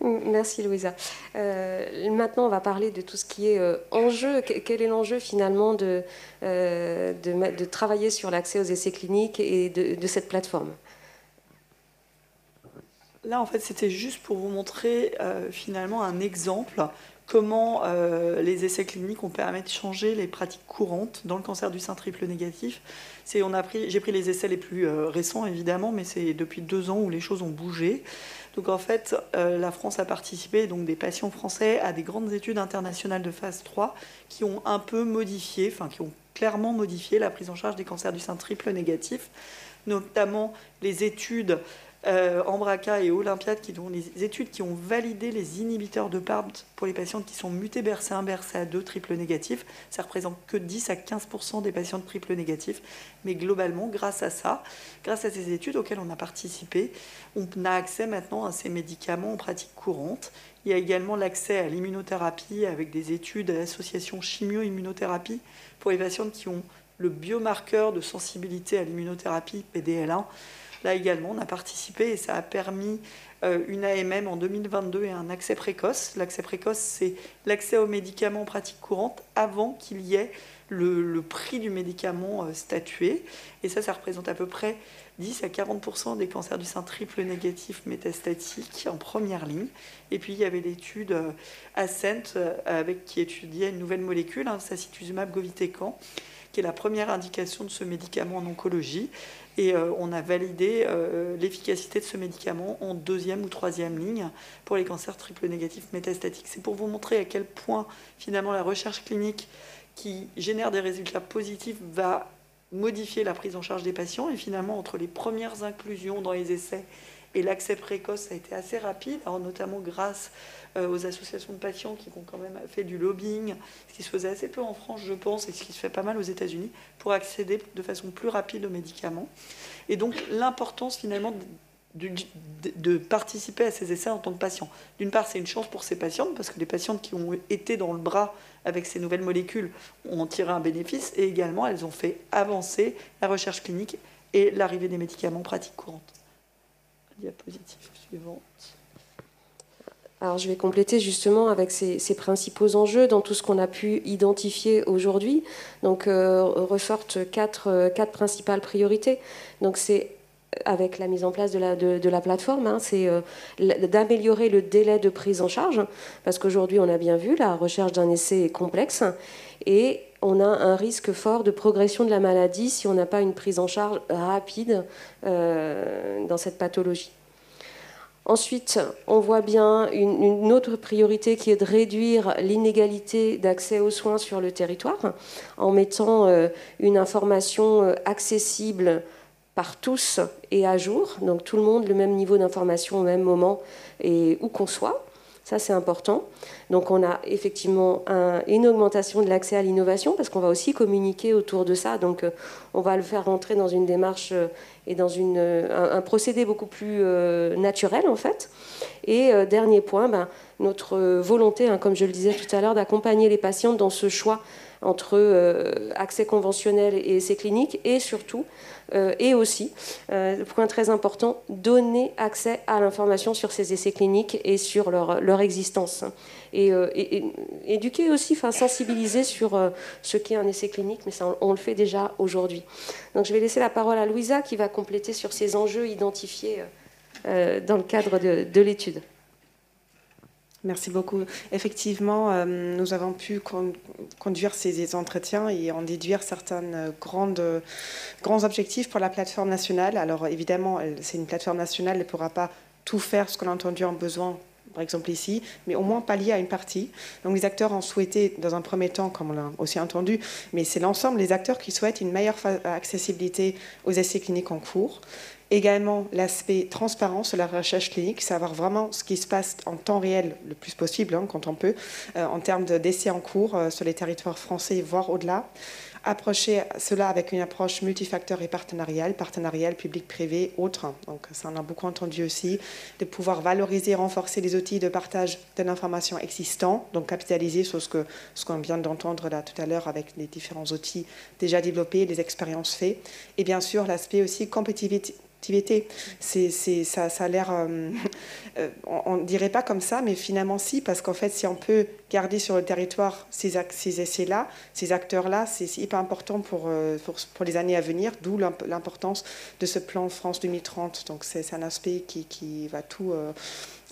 Merci Louisa. Maintenant, on va parler de tout ce qui est enjeu. Quel est l'enjeu finalement de travailler sur l'accès aux essais cliniques et de cette plateforme? Là, en fait, c'était juste pour vous montrer finalement un exemple comment les essais cliniques ont permis de changer les pratiques courantes dans le cancer du sein triple négatif. J'ai pris les essais les plus récents, évidemment, mais c'est depuis 2 ans où les choses ont bougé. Donc en fait, la France a participé, donc des patients français, à des grandes études internationales de phase 3 qui ont un peu modifié, enfin qui ont clairement modifié la prise en charge des cancers du sein triple négatif, notamment les études Embraca et Olympiade, les études qui ont validé les inhibiteurs de PARP pour les patientes qui sont mutées BRCA1, BRCA2 triple négatif. Ça représente que 10 à 15% des patients triple négatifs. Mais globalement, grâce à ces études auxquelles on a participé, on a accès maintenant à ces médicaments en pratique courante. Il y a également l'accès à l'immunothérapie avec des études à l'association chimio-immunothérapie pour les patientes qui ont le biomarqueur de sensibilité à l'immunothérapie PDL1. Là également, on a participé et ça a permis une AMM en 2022 et un accès précoce. L'accès précoce, c'est l'accès aux médicaments en pratique courante avant qu'il y ait le prix du médicament statué. Et ça représente à peu près 10 à 40% des cancers du sein triple négatif métastatique en première ligne. Et puis il y avait l'étude Ascent qui étudiait une nouvelle molécule, sacituzumab govitecan, qui est la première indication de ce médicament en oncologie. Et on a validé l'efficacité de ce médicament en 2e ou 3e ligne pour les cancers triple négatifs métastatiques. C'est pour vous montrer à quel point, finalement, la recherche clinique qui génère des résultats positifs va modifier la prise en charge des patients. Et finalement, entre les premières inclusions dans les essais et l'accès précoce, ça a été assez rapide, alors notamment grâce aux associations de patients qui ont quand même fait du lobbying, ce qui se faisait assez peu en France, je pense, et ce qui se fait pas mal aux États-Unis, pour accéder de façon plus rapide aux médicaments. Et donc, l'importance, finalement, de participer à ces essais en tant que patient. D'une part, c'est une chance pour ces patientes, parce que les patientes qui ont été dans le bras avec ces nouvelles molécules ont tiré un bénéfice, et également, elles ont fait avancer la recherche clinique et l'arrivée des médicaments en pratique courante. Diapositive suivante. Alors, je vais compléter justement avec ces principaux enjeux dans tout ce qu'on a pu identifier aujourd'hui. Donc, ressortent quatre principales priorités. Donc, c'est avec la mise en place de la plateforme, c'est d'améliorer le délai de prise en charge, parce qu'aujourd'hui, on a bien vu, la recherche d'un essai est complexe et on a un risque fort de progression de la maladie si on n'a pas une prise en charge rapide dans cette pathologie. Ensuite, on voit bien une autre priorité qui est de réduire l'inégalité d'accès aux soins sur le territoire en mettant une information accessible par tous et à jour, donc tout le monde le même niveau d'information au même moment et où qu'on soit. Ça, c'est important. Donc, on a effectivement une augmentation de l'accès à l'innovation parce qu'on va aussi communiquer autour de ça. Donc, on va le faire rentrer dans une démarche et dans un procédé beaucoup plus naturel, en fait. Et dernier point, notre volonté, comme je le disais tout à l'heure, d'accompagner les patientes dans ce choix entre accès conventionnel et essais cliniques et surtout, et aussi, le point très important, donner accès à l'information sur ces essais cliniques et sur leur existence. Et éduquer aussi, sensibiliser sur ce qu'est un essai clinique, mais ça, on le fait déjà aujourd'hui. Donc je vais laisser la parole à Louisa qui va compléter sur ces enjeux identifiés dans le cadre de l'étude. Merci beaucoup. Effectivement, nous avons pu conduire ces entretiens et en déduire certains grands objectifs pour la plateforme nationale. Alors évidemment, c'est une plateforme nationale, elle ne pourra pas tout faire ce qu'on a entendu en besoin, par exemple ici, mais au moins pallier à une partie. Donc les acteurs ont souhaité, dans un premier temps, comme on l'a aussi entendu, mais c'est l'ensemble des acteurs qui souhaitent une meilleure accessibilité aux essais cliniques en cours. Également, l'aspect transparence de la recherche clinique, savoir vraiment ce qui se passe en temps réel, le plus possible, quand on peut, en termes d'essais en cours sur les territoires français, voire au-delà. Approcher cela avec une approche multifacteur et partenariale public-privé, autre. Donc ça, on a beaucoup entendu aussi, de pouvoir valoriser et renforcer les outils de partage de l'information existants, donc capitaliser sur ce qu'on vient d'entendre là tout à l'heure avec les différents outils déjà développés, les expériences faites. Et bien sûr, l'aspect aussi Ça a l'air, on ne dirait pas comme ça, mais finalement si, parce qu'en fait, si on peut garder sur le territoire ces essais-là, ces acteurs-là, c'est hyper important pour les années à venir, d'où l'importance de ce plan France 2030. Donc c'est un aspect qui va tout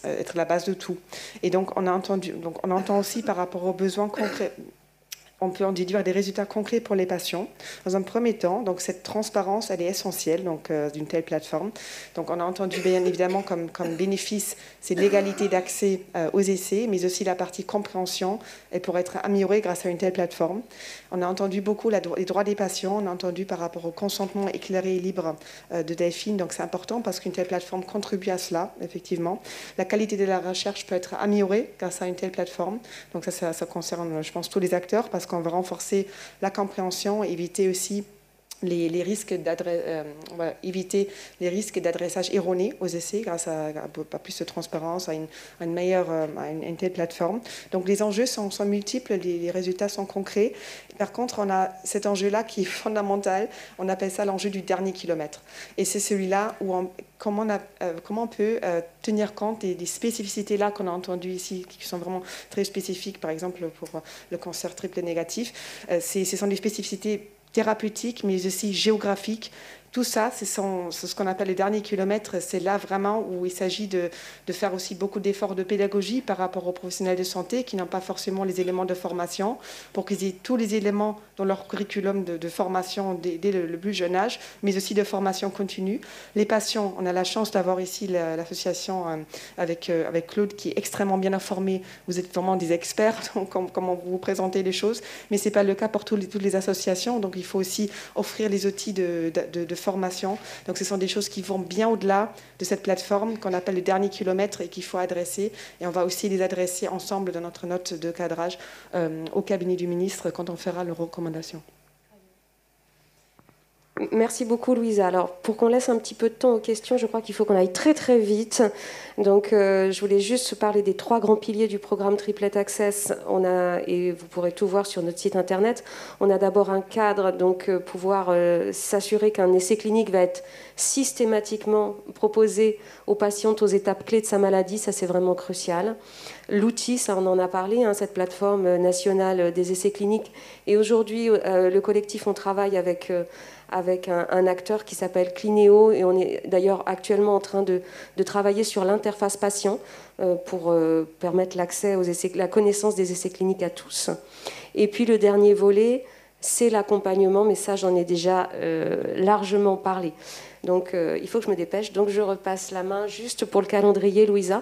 être la base de tout. Et donc on entend aussi par rapport aux besoins concrets. On peut en déduire des résultats concrets pour les patients. Dans un premier temps, donc cette transparence, elle est essentielle d'une telle plateforme. Donc, on a entendu bien évidemment comme bénéfice, c'est l'égalité d'accès aux essais, mais aussi la partie compréhension, et pour être améliorée grâce à une telle plateforme. On a entendu beaucoup les droits des patients. On a entendu par rapport au consentement éclairé et libre de Delphine. Donc, c'est important parce qu'une telle plateforme contribue à cela, effectivement. La qualité de la recherche peut être améliorée grâce à une telle plateforme. Donc, ça concerne, je pense, tous les acteurs parce qu'on va renforcer la compréhension, éviter aussi les risques éviter les risques d'adressage erroné aux essais grâce à plus de transparence, à une telle plateforme. Donc les enjeux sont multiples, les résultats sont concrets. Par contre, on a cet enjeu-là qui est fondamental, on appelle ça l'enjeu du dernier kilomètre. Et c'est celui-là où comment on peut tenir compte des spécificités là qu'on a entendues ici, qui sont vraiment très spécifiques, par exemple pour le cancer triple négatif. Ce sont des spécificités thérapeutiques, mais aussi géographiques. Tout ça, c'est ce qu'on appelle les derniers kilomètres. C'est là vraiment où il s'agit de faire aussi beaucoup d'efforts de pédagogie par rapport aux professionnels de santé qui n'ont pas forcément les éléments de formation, pour qu'ils aient tous les éléments dans leur curriculum de formation dès le plus jeune âge, mais aussi de formation continue. Les patients, on a la chance d'avoir ici l'association avec Claude qui est extrêmement bien informée. Vous êtes vraiment des experts dans comment vous présentez les choses, mais ce n'est pas le cas pour toutes les associations. Donc il faut aussi offrir les outils de formation. Donc ce sont des choses qui vont bien au-delà de cette plateforme qu'on appelle le dernier kilomètre et qu'il faut adresser. Et on va aussi les adresser ensemble dans notre note de cadrage au cabinet du ministre quand on fera leurs recommandations. Merci beaucoup, Louisa. Alors, pour qu'on laisse un petit peu de temps aux questions, je crois qu'il faut qu'on aille très très vite. Donc, je voulais juste parler des 3 grands piliers du programme Triplet Access. Et vous pourrez tout voir sur notre site internet. On a d'abord un cadre, donc pouvoir s'assurer qu'un essai clinique va être systématiquement proposé aux patientes aux étapes clés de sa maladie. Ça, c'est vraiment crucial. L'outil, ça on en a parlé, cette plateforme nationale des essais cliniques. Et aujourd'hui, le collectif, on travaille avec un acteur qui s'appelle Clinéo, et on est d'ailleurs actuellement en train de travailler sur l'interface patient pour permettre l'accès aux essais, la connaissance des essais cliniques à tous. Et puis le dernier volet, c'est l'accompagnement, mais ça j'en ai déjà largement parlé. Donc il faut que je me dépêche. Donc je repasse la main juste pour le calendrier, Louisa.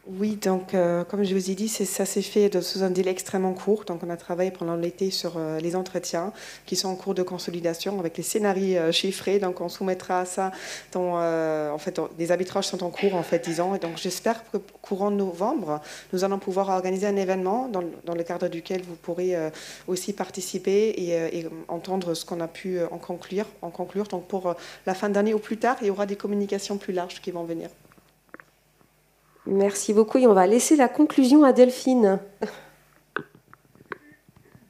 Oui, donc comme je vous ai dit, ça s'est fait sous un délai extrêmement court. Donc on a travaillé pendant l'été sur les entretiens qui sont en cours de consolidation avec les scénarios chiffrés. Donc on soumettra ça. En fait, les arbitrages sont en cours, en fait, disons. Et donc j'espère que courant novembre, nous allons pouvoir organiser un événement dans le cadre duquel vous pourrez aussi participer et entendre ce qu'on a pu en conclure. Donc pour la fin d'année ou plus tard, il y aura des communications plus larges qui vont venir. Merci beaucoup. Et on va laisser la conclusion à Delphine.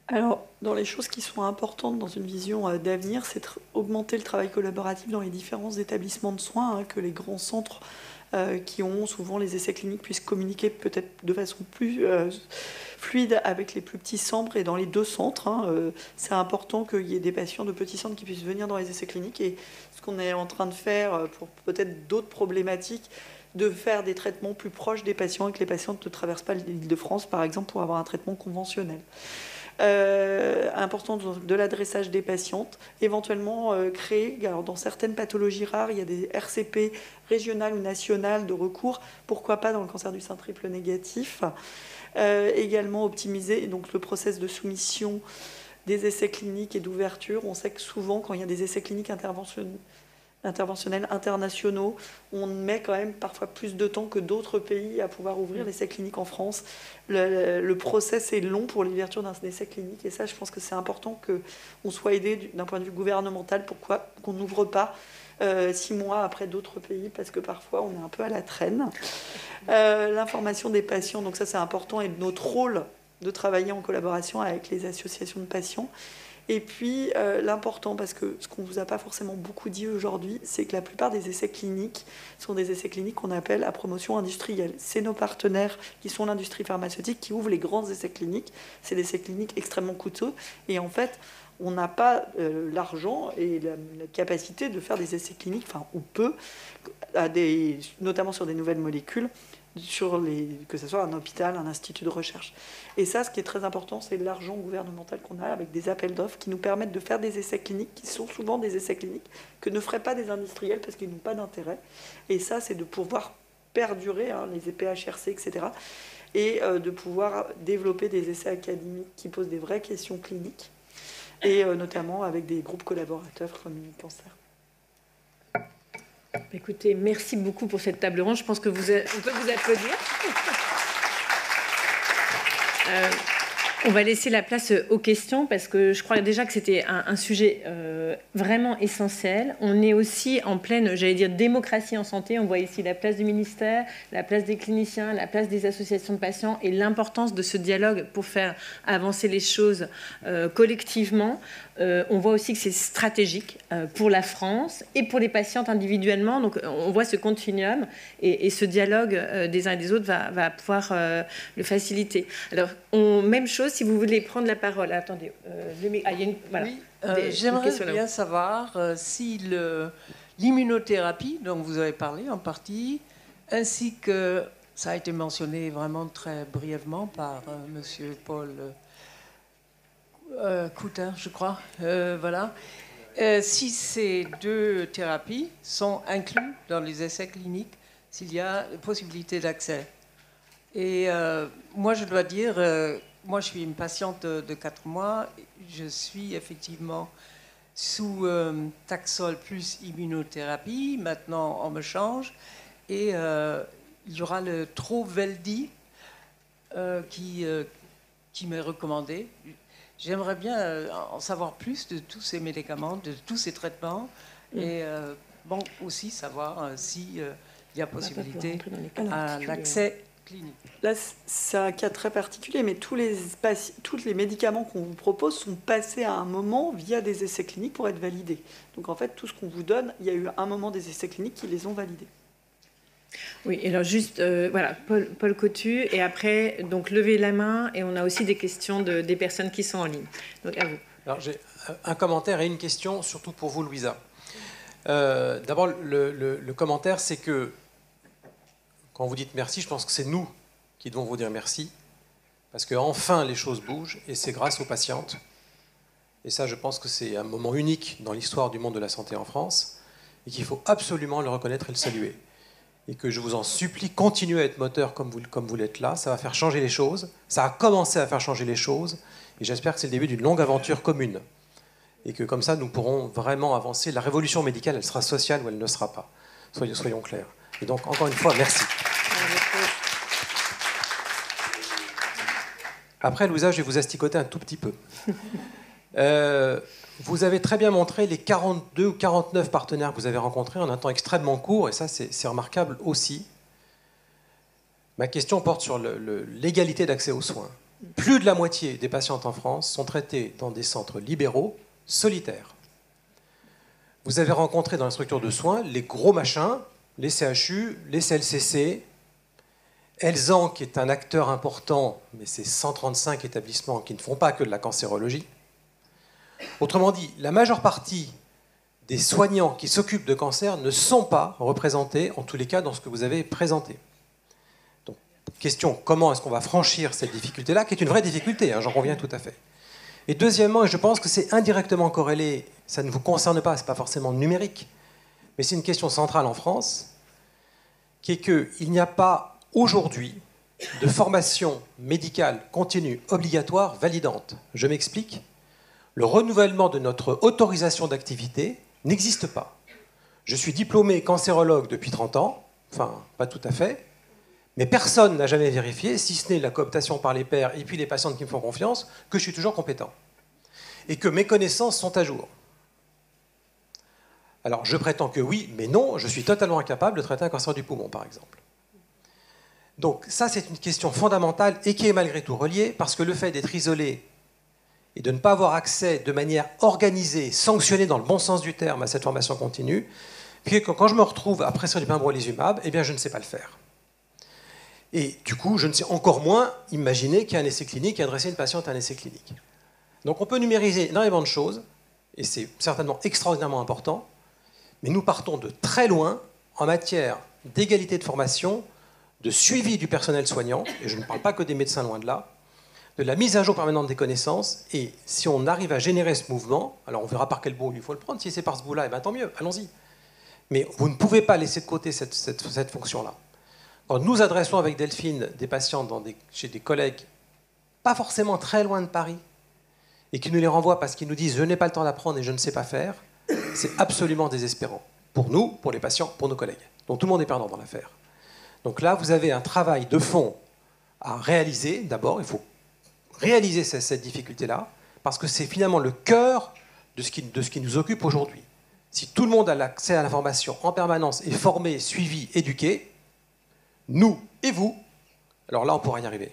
Alors, dans les choses qui sont importantes dans une vision d'avenir, c'est augmenter le travail collaboratif dans les différents établissements de soins, que les grands centres qui ont souvent les essais cliniques puissent communiquer peut-être de façon plus fluide avec les plus petits centres et dans les 2 centres. C'est important qu'il y ait des patients de petits centres qui puissent venir dans les essais cliniques. Et ce qu'on est en train de faire pour peut-être d'autres problématiques, de faire des traitements plus proches des patients et que les patients ne traversent pas l'Île-de-France, par exemple, pour avoir un traitement conventionnel. Important de l'adressage des patientes, éventuellement créer, alors dans certaines pathologies rares, il y a des RCP régionales ou nationales de recours, pourquoi pas dans le cancer du sein triple négatif. Également optimiser donc, le process de soumission des essais cliniques et d'ouverture. On sait que souvent, quand il y a des essais cliniques interventionnels internationaux, on met quand même parfois plus de temps que d'autres pays à pouvoir ouvrir l'essai clinique en France. Le process est long pour l'ouverture d'un essai clinique et ça, je pense que c'est important qu'on soit aidé d'un point de vue gouvernemental. Pourquoi qu'on n'ouvre pas 6 mois après d'autres pays, parce que parfois on est un peu à la traîne. L'information des patients, donc ça c'est important, et notre rôle de travailler en collaboration avec les associations de patients. Et puis, l'important, parce que ce qu'on ne vous a pas forcément beaucoup dit aujourd'hui, c'est que la plupart des essais cliniques sont des essais cliniques qu'on appelle à promotion industrielle. C'est nos partenaires qui sont l'industrie pharmaceutique qui ouvrent les grands essais cliniques. C'est des essais cliniques extrêmement coûteux. Et en fait, on n'a pas l'argent et la capacité de faire des essais cliniques, enfin, ou peu, notamment sur des nouvelles molécules, que ce soit un hôpital, un institut de recherche. Et ça, ce qui est très important, c'est l'argent gouvernemental qu'on a avec des appels d'offres qui nous permettent de faire des essais cliniques qui sont souvent des essais cliniques que ne feraient pas des industriels parce qu'ils n'ont pas d'intérêt. Et ça, c'est de pouvoir perdurer, les PHRC, etc., et de pouvoir développer des essais académiques qui posent des vraies questions cliniques, et notamment avec des groupes collaborateurs comme Cancer. Écoutez, merci beaucoup pour cette table ronde. Je pense qu'on peut vous applaudir. On va laisser la place aux questions parce que je crois déjà que c'était un sujet vraiment essentiel. On est aussi en pleine, j'allais dire, démocratie en santé. On voit ici la place du ministère, la place des cliniciens, la place des associations de patients et l'importance de ce dialogue pour faire avancer les choses collectivement. On voit aussi que c'est stratégique pour la France et pour les patientes individuellement. Donc on voit ce continuum et ce dialogue des uns et des autres va pouvoir le faciliter. Alors, même chose, si vous voulez prendre la parole. Attendez, voilà. Oui, j'aimerais bien savoir si l'immunothérapie, dont vous avez parlé en partie, ainsi que ça a été mentionné vraiment très brièvement par Monsieur Paul Coutin, je crois, voilà. Si ces deux thérapies sont incluses dans les essais cliniques, s'il y a possibilité d'accès. Et moi, je dois dire, moi, je suis une patiente de 4 mois. Je suis effectivement sous Taxol plus immunothérapie. Maintenant, on me change. Et il y aura le Troveldy qui m'est recommandé. J'aimerais bien en savoir plus de tous ces médicaments, de tous ces traitements. Et bon, aussi savoir s'il y a possibilité à l'accès clinique. Là, c'est un cas très particulier, mais tous les médicaments qu'on vous propose sont passés à un moment via des essais cliniques pour être validés. Donc en fait, tout ce qu'on vous donne, il y a eu un moment des essais cliniques qui les ont validés. Oui, alors juste, voilà, Paul Cotu, et après, donc levez la main, et on a aussi des questions des personnes qui sont en ligne. Donc à vous. Alors j'ai un commentaire et une question, surtout pour vous, Louisa. D'abord, le commentaire, c'est que quand vous dites merci, je pense que c'est nous qui devons vous dire merci, parce qu'enfin les choses bougent, et c'est grâce aux patientes. Et ça, je pense que c'est un moment unique dans l'histoire du monde de la santé en France, et qu'il faut absolument le reconnaître et le saluer. Et que je vous en supplie, continuez à être moteur comme vous l'êtes là, ça va faire changer les choses, ça a commencé à faire changer les choses, et j'espère que c'est le début d'une longue aventure commune. Et que comme ça, nous pourrons vraiment avancer. La révolution médicale, elle sera sociale ou elle ne sera pas. Soyons clairs. Et donc, encore une fois, merci. Après, Louisa, je vais vous asticoter un tout petit peu. Vous avez très bien montré les 42 ou 49 partenaires que vous avez rencontrés en un temps extrêmement court, et ça, c'est remarquable aussi. Ma question porte sur l'égalité d'accès aux soins. Plus de la moitié des patientes en France sont traitées dans des centres libéraux solitaires. Vous avez rencontré dans la structure de soins les gros machins, les CHU, les CLCC, Elzan, qui est un acteur important, mais c'est 135 établissements qui ne font pas que de la cancérologie. Autrement dit, la majeure partie des soignants qui s'occupent de cancer ne sont pas représentés, en tous les cas, dans ce que vous avez présenté. Donc, question, comment est-ce qu'on va franchir cette difficulté-là, qui est une vraie difficulté, hein, j'en conviens tout à fait. Et deuxièmement, et je pense que c'est indirectement corrélé, ça ne vous concerne pas, ce n'est pas forcément numérique, mais c'est une question centrale en France, qui est qu'il n'y a pas aujourd'hui de formation médicale continue obligatoire validante. Je m'explique. Le renouvellement de notre autorisation d'activité n'existe pas. Je suis diplômé cancérologue depuis 30 ans, enfin, pas tout à fait, mais personne n'a jamais vérifié, si ce n'est la cooptation par les pairs et puis les patientes qui me font confiance, que je suis toujours compétent. Et que mes connaissances sont à jour. Alors, je prétends que oui, mais non, je suis totalement incapable de traiter un cancer du poumon, par exemple. Donc, ça, c'est une question fondamentale et qui est malgré tout reliée, parce que le fait d'être isolé et de ne pas avoir accès de manière organisée, sanctionnée dans le bon sens du terme à cette formation continue, puis quand je me retrouve à prescrire du pembrolizumab, eh bien je ne sais pas le faire. Et du coup, je ne sais encore moins imaginer qu'il y a un essai clinique et adresser une patiente à un essai clinique. Donc on peut numériser énormément de choses, et c'est certainement extraordinairement important, mais nous partons de très loin en matière d'égalité de formation, de suivi du personnel soignant, et je ne parle pas que des médecins loin de là, de la mise à jour permanente des connaissances, et si on arrive à générer ce mouvement, alors on verra par quel bout il faut le prendre, si c'est par ce bout-là, eh bien tant mieux, allons-y. Mais vous ne pouvez pas laisser de côté cette fonction-là. Quand nous adressons avec Delphine des patients chez des collègues pas forcément très loin de Paris, et qui nous les renvoient parce qu'ils nous disent « je n'ai pas le temps d'apprendre et je ne sais pas faire », c'est absolument désespérant. Pour nous, pour les patients, pour nos collègues. Donc tout le monde est perdant dans l'affaire. Donc là, vous avez un travail de fond à réaliser. D'abord, il faut réaliser cette difficulté-là, parce que c'est finalement le cœur de ce qui nous occupe aujourd'hui. Si tout le monde a l'accès à l'information en permanence, est formé, suivi, éduqué, nous et vous, alors là, on pourra y arriver.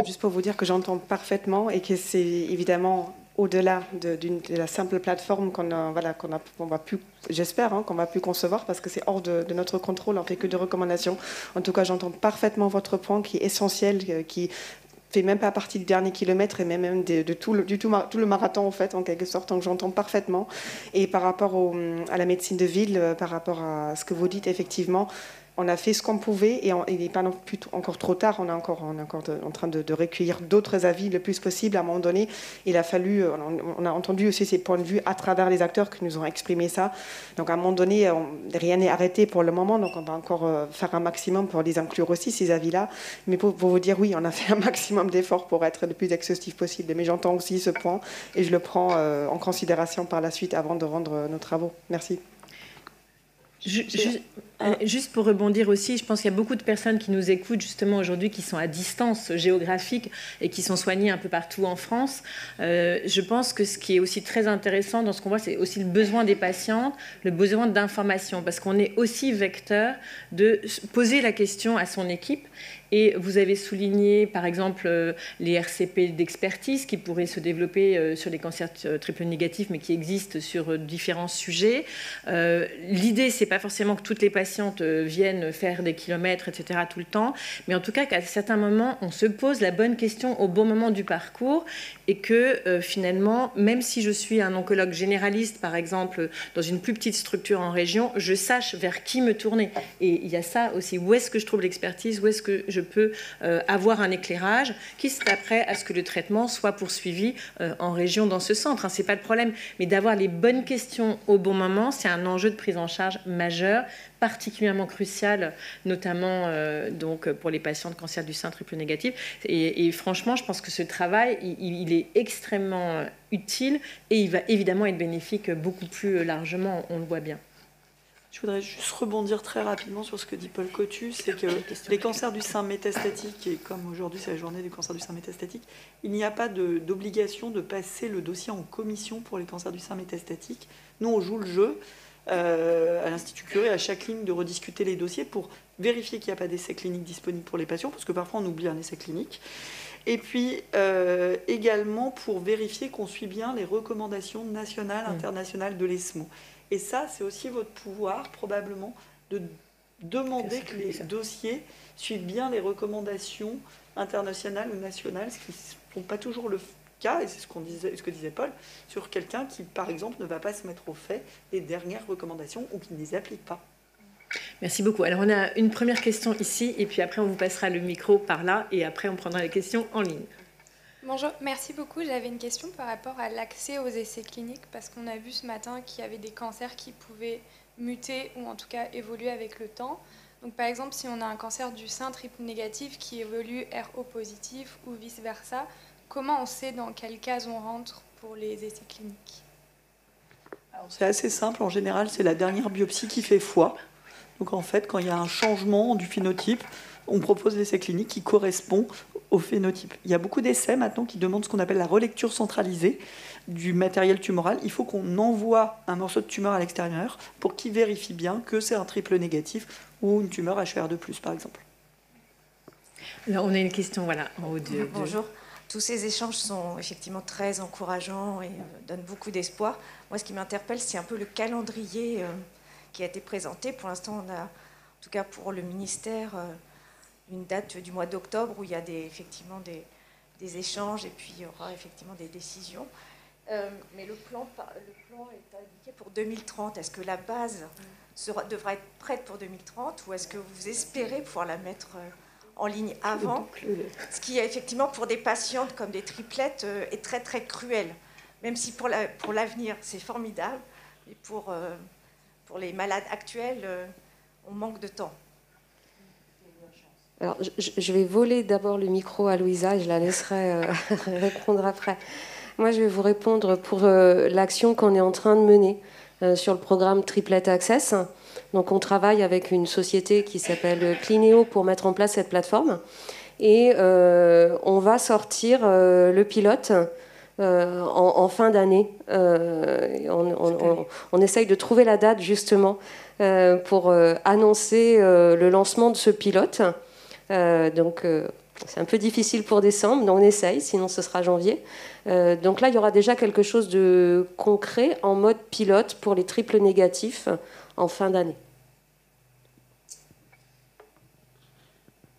Juste pour vous dire que j'entends parfaitement et que c'est évidemment au-delà de la simple plateforme qu'on va plus, j'espère, qu'on va plus concevoir parce que c'est hors de notre contrôle, on ne fait que de recommandations. En tout cas, j'entends parfaitement votre point qui est essentiel, qui fait même pas partie du dernier kilomètre et même de tout le marathon en fait, en quelque sorte. Donc j'entends parfaitement. Et par rapport à la médecine de ville, par rapport à ce que vous dites, effectivement, on a fait ce qu'on pouvait et il n'est pas non plus encore trop tard. On est encore en train de recueillir d'autres avis le plus possible. À un moment donné, il a fallu. On a entendu aussi ces points de vue à travers les acteurs qui nous ont exprimé ça. Donc à un moment donné, rien n'est arrêté pour le moment. Donc on va encore faire un maximum pour les inclure aussi, ces avis-là. Mais pour vous dire, oui, on a fait un maximum d'efforts pour être le plus exhaustif possible. Mais j'entends aussi ce point et je le prends en considération par la suite avant de rendre nos travaux. Merci. Juste pour rebondir aussi, je pense qu'il y a beaucoup de personnes qui nous écoutent justement aujourd'hui qui sont à distance géographique et qui sont soignées un peu partout en France. Je pense que ce qui est aussi très intéressant dans ce qu'on voit, c'est aussi le besoin des patientes, le besoin d'information, parce qu'on est aussi vecteur de poser la question à son équipe. Et vous avez souligné, par exemple, les RCP d'expertise qui pourraient se développer sur les cancers triple négatifs, mais qui existent sur différents sujets. L'idée, c'est pas forcément que toutes les patientes viennent faire des kilomètres, etc., tout le temps, mais en tout cas qu'à certains moments, on se pose la bonne question au bon moment du parcours et que finalement, même si je suis un oncologue généraliste, par exemple, dans une plus petite structure en région, je sache vers qui me tourner. Et il y a ça aussi. Où est-ce que je trouve l'expertise? Où est-ce que je peux avoir un éclairage, quitte après à ce que le traitement soit poursuivi en région dans ce centre. Ce n'est pas le problème, mais d'avoir les bonnes questions au bon moment, c'est un enjeu de prise en charge majeur, particulièrement crucial, notamment donc pour les patients de cancer du sein triple négatif. Et franchement, je pense que ce travail, il est extrêmement utile et il va évidemment être bénéfique beaucoup plus largement, on le voit bien. Je voudrais juste rebondir très rapidement sur ce que dit Paul Cotu, c'est que les cancers du sein métastatique, et comme aujourd'hui c'est la journée du cancer du sein métastatique, il n'y a pas d'obligation de passer le dossier en commission pour les cancers du sein métastatique. Nous, on joue le jeu à l'Institut Curie, à chaque ligne, de rediscuter les dossiers pour vérifier qu'il n'y a pas d'essai clinique disponible pour les patients, parce que parfois on oublie un essai clinique. Et puis également pour vérifier qu'on suit bien les recommandations nationales, internationales de l'ESMO. Et ça, c'est aussi votre pouvoir, probablement, de demander que les dossiers suivent bien les recommandations internationales ou nationales, ce qui ne font pas toujours le cas, et c'est ce que disait Paul, sur quelqu'un qui, par exemple, ne va pas se mettre au fait des dernières recommandations ou qui ne les applique pas. Merci beaucoup. Alors, on a une première question ici, et puis après, on vous passera le micro par là, et après, on prendra les questions en ligne. Bonjour, merci beaucoup. J'avais une question par rapport à l'accès aux essais cliniques, parce qu'on a vu ce matin qu'il y avait des cancers qui pouvaient muter ou en tout cas évoluer avec le temps. Donc par exemple, si on a un cancer du sein triple négatif qui évolue RO positif ou vice-versa, comment on sait dans quelle case on rentre pour les essais cliniques? C'est assez simple. En général, c'est la dernière biopsie qui fait foi. Donc en fait, quand il y a un changement du phénotype, on propose l'essai clinique qui correspond au phénotype. Il y a beaucoup d'essais maintenant qui demandent ce qu'on appelle la relecture centralisée du matériel tumoral. Il faut qu'on envoie un morceau de tumeur à l'extérieur pour qu'il vérifie bien que c'est un triple négatif ou une tumeur HER2+, par exemple. Alors, on a une question, voilà, en haut de... Bonjour. Tous ces échanges sont effectivement très encourageants et donnent beaucoup d'espoir. Moi, ce qui m'interpelle, c'est un peu le calendrier qui a été présenté. Pour l'instant, on a, en tout cas pour le ministère, une date du mois d'octobre où il y a effectivement des échanges et puis il y aura effectivement des décisions. Mais le plan est indiqué pour 2030. Est-ce que la base devra être prête pour 2030 ou est-ce que vous espérez pouvoir la mettre en ligne avant, ce qui effectivement pour des patientes comme des triplettes est très très cruel, même si pour l'avenir c'est formidable, mais pour les malades actuels on manque de temps. Alors je vais voler d'abord le micro à Louisa et je la laisserai répondre après. Moi je vais vous répondre pour l'action qu'on est en train de mener sur le programme Triplet Access. Donc on travaille avec une société qui s'appelle Clinéo pour mettre en place cette plateforme. Et on va sortir le pilote en fin d'année. On essaye de trouver la date justement pour annoncer le lancement de ce pilote. Donc c'est un peu difficile pour décembre, mais on essaye, sinon ce sera janvier. Donc là, il y aura déjà quelque chose de concret en mode pilote pour les triples négatifs en fin d'année.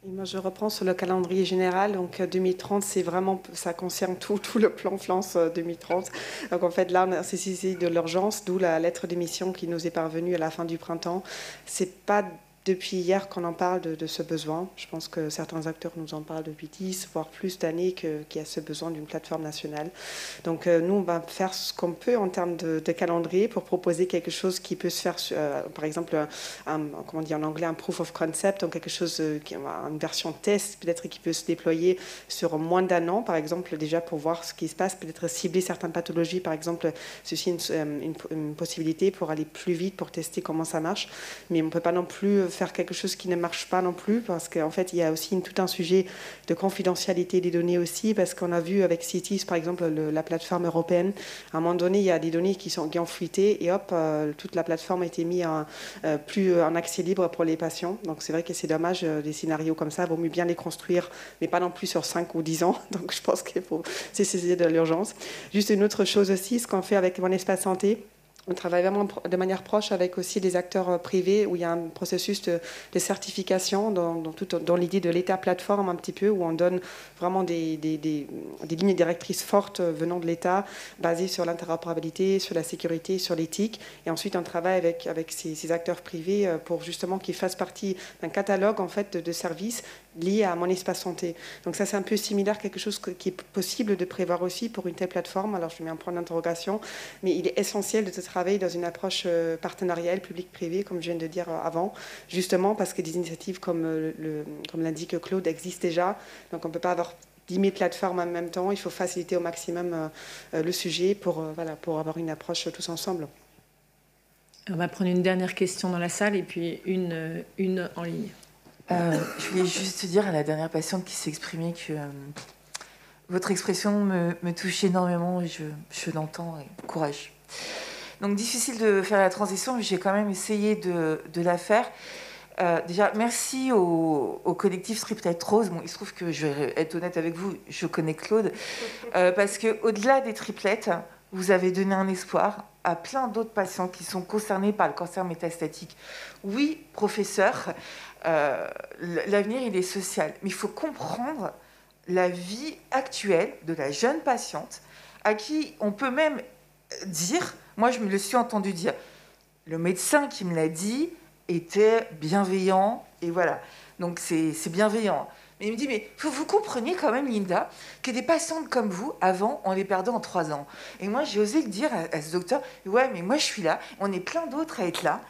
Et moi, je reprends sur le calendrier général. Donc 2030, c'est vraiment, ça concerne tout le plan France 2030. Donc en fait, là, on a saisi de l'urgence, d'où la lettre d'émission qui nous est parvenue à la fin du printemps. C'est pas depuis hier qu'on en parle de ce besoin. Je pense que certains acteurs nous en parlent depuis 10, voire plus d'années qu'il y a ce besoin d'une plateforme nationale. Donc nous, on va faire ce qu'on peut en termes de calendrier pour proposer quelque chose qui peut se faire, par exemple, comment on dit en anglais, un proof of concept, donc quelque chose, une version test, peut-être qui peut se déployer sur moins d'un an, par exemple, déjà pour voir ce qui se passe, peut-être cibler certaines pathologies, par exemple, ceci une possibilité pour aller plus vite, pour tester comment ça marche. Mais on ne peut pas non plus faire quelque chose qui ne marche pas non plus, parce qu'en fait, il y a aussi tout un sujet de confidentialité des données aussi, parce qu'on a vu avec CITES, par exemple, la plateforme européenne, à un moment donné, il y a des données qui ont fuité, et hop, toute la plateforme a été mise plus en accès libre pour les patients. Donc c'est vrai que c'est dommage, des scénarios comme ça, il vaut mieux bien les construire, mais pas non plus sur 5 ou 10 ans. Donc je pense qu'il faut saisir de l'urgence. Juste une autre chose aussi, ce qu'on fait avec Mon Espace Santé, on travaille vraiment de manière proche avec aussi des acteurs privés où il y a un processus de certification dans l'idée de l'État plateforme un petit peu, où on donne vraiment des lignes directrices fortes venant de l'État, basées sur l'interopérabilité, sur la sécurité, sur l'éthique. Et ensuite, on travaille avec ces acteurs privés pour justement qu'ils fassent partie d'un catalogue en fait, de services liés à Mon Espace Santé. Donc ça, c'est un peu similaire, quelque chose qui est possible de prévoir aussi pour une telle plateforme. Alors, je mets un point d'interrogation, mais il est essentiel de travailler dans une approche partenariale, public-privé, comme je viens de dire avant, justement parce que des initiatives comme l'indique Claude existent déjà. Donc, on ne peut pas avoir 10 000 plateformes en même temps. Il faut faciliter au maximum le sujet pour avoir une approche tous ensemble. On va prendre une dernière question dans la salle et puis une en ligne. Je voulais juste dire à la dernière patiente qui s'est exprimée que votre expression me touche énormément et je l'entends. Et courage. Donc difficile de faire la transition, mais j'ai quand même essayé de la faire. Déjà, merci au collectif Triplet Rose. Bon, il se trouve que, je vais être honnête avec vous, je connais Claude, parce qu'au-delà des triplettes, vous avez donné un espoir à plein d'autres patients qui sont concernés par le cancer métastatique. Oui, professeur, l'avenir, il est social, mais il faut comprendre la vie actuelle de la jeune patiente à qui on peut même dire, moi je me le suis entendu dire, le médecin qui me l'a dit était bienveillant, et voilà, donc c'est bienveillant. Mais il me dit, mais vous compreniez quand même, Linda, que des patientes comme vous, avant, on les perdait en 3 ans. Et moi, j'ai osé le dire à ce docteur, ouais, mais moi je suis là, on est plein d'autres à être là.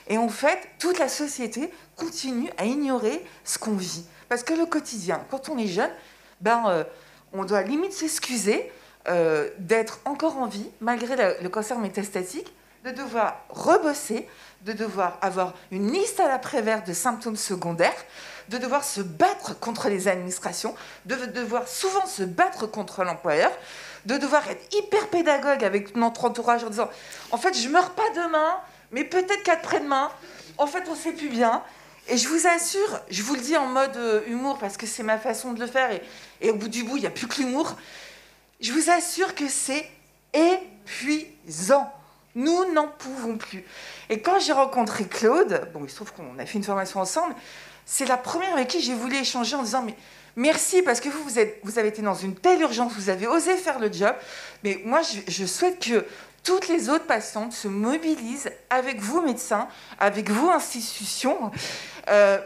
Et en fait, toute la société continue à ignorer ce qu'on vit. Parce que le quotidien, quand on est jeune, on doit limite s'excuser d'être encore en vie, malgré le cancer métastatique, de devoir rebosser, de devoir avoir une liste à l'après-vert de symptômes secondaires, de devoir se battre contre les administrations, de devoir souvent se battre contre l'employeur, de devoir être hyper pédagogue avec notre entourage en disant « En fait, je ne meurs pas demain, mais peut-être qu'après-demain, en fait, on ne sait plus bien. » Et je vous assure, je vous le dis en mode humour, parce que c'est ma façon de le faire, et au bout du bout, il n'y a plus que l'humour. Je vous assure que c'est épuisant. Nous n'en pouvons plus. Et quand j'ai rencontré Claude, bon, il se trouve qu'on a fait une formation ensemble, c'est la première avec qui j'ai voulu échanger en disant « Mais merci, parce que vous avez été dans une telle urgence, vous avez osé faire le job, mais moi, je souhaite que toutes les autres patientes se mobilisent avec vous, médecins, avec vous, institutions,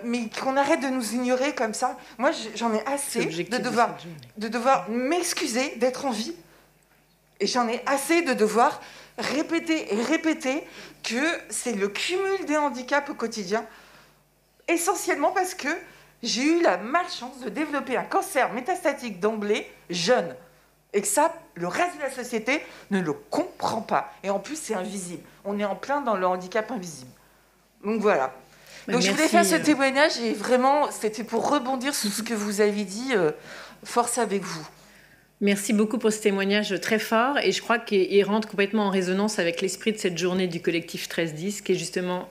mais qu'on arrête de nous ignorer comme ça. Moi, j'en ai assez de devoir m'excuser d'être en vie. Et j'en ai assez de devoir répéter et répéter que c'est le cumul des handicaps au quotidien, essentiellement parce que j'ai eu la malchance de développer un cancer métastatique d'emblée jeune. Et que ça, le reste de la société ne le comprend pas. Et en plus, c'est invisible. On est en plein dans le handicap invisible. Donc voilà. Donc je voulais faire ce témoignage et vraiment, c'était pour rebondir sur ce que vous avez dit. Force avec vous. Merci beaucoup pour ce témoignage très fort et je crois qu'il rentre complètement en résonance avec l'esprit de cette journée du collectif 1310 qui est justement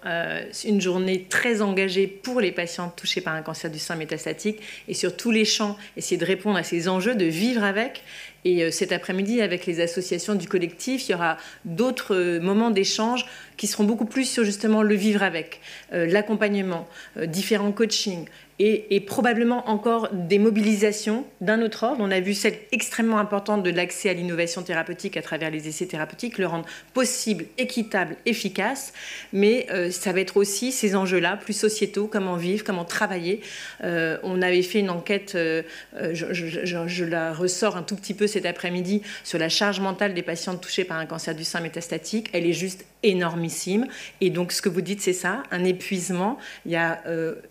une journée très engagée pour les patients touchés par un cancer du sein métastatique et sur tous les champs, essayer de répondre à ces enjeux, de vivre avec. Et cet après-midi, avec les associations du collectif, il y aura d'autres moments d'échange qui seront beaucoup plus sur justement le vivre avec, l'accompagnement, différents coachings et probablement encore des mobilisations d'un autre ordre. On a vu celle extrêmement importante de l'accès à l'innovation thérapeutique à travers les essais thérapeutiques, le rendre possible, équitable, efficace, mais ça va être aussi ces enjeux-là, plus sociétaux, comment vivre, comment travailler. On avait fait une enquête, je la ressors un tout petit peu cet après-midi, sur la charge mentale des patientes touchées par un cancer du sein métastatique. Elle est juste énormissime. Et donc, ce que vous dites, c'est ça, un épuisement. Il y a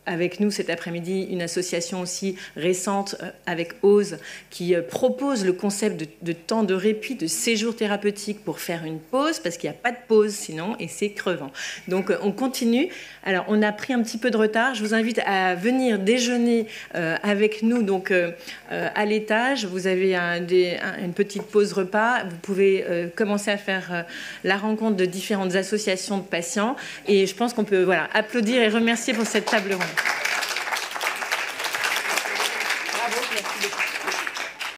avec nous cet après-midi une association aussi récente avec OSE qui propose le concept de temps de répit, de séjour thérapeutique pour faire une pause, parce qu'il n'y a pas de pause sinon, et c'est crevant. Donc, on continue. Alors, on a pris un petit peu de retard. Je vous invite à venir déjeuner avec nous donc, à l'étage. Vous avez une petite pause repas. Vous pouvez commencer à faire la rencontre de différentes associations de patients. Et je pense qu'on peut applaudir et remercier pour cette table ronde.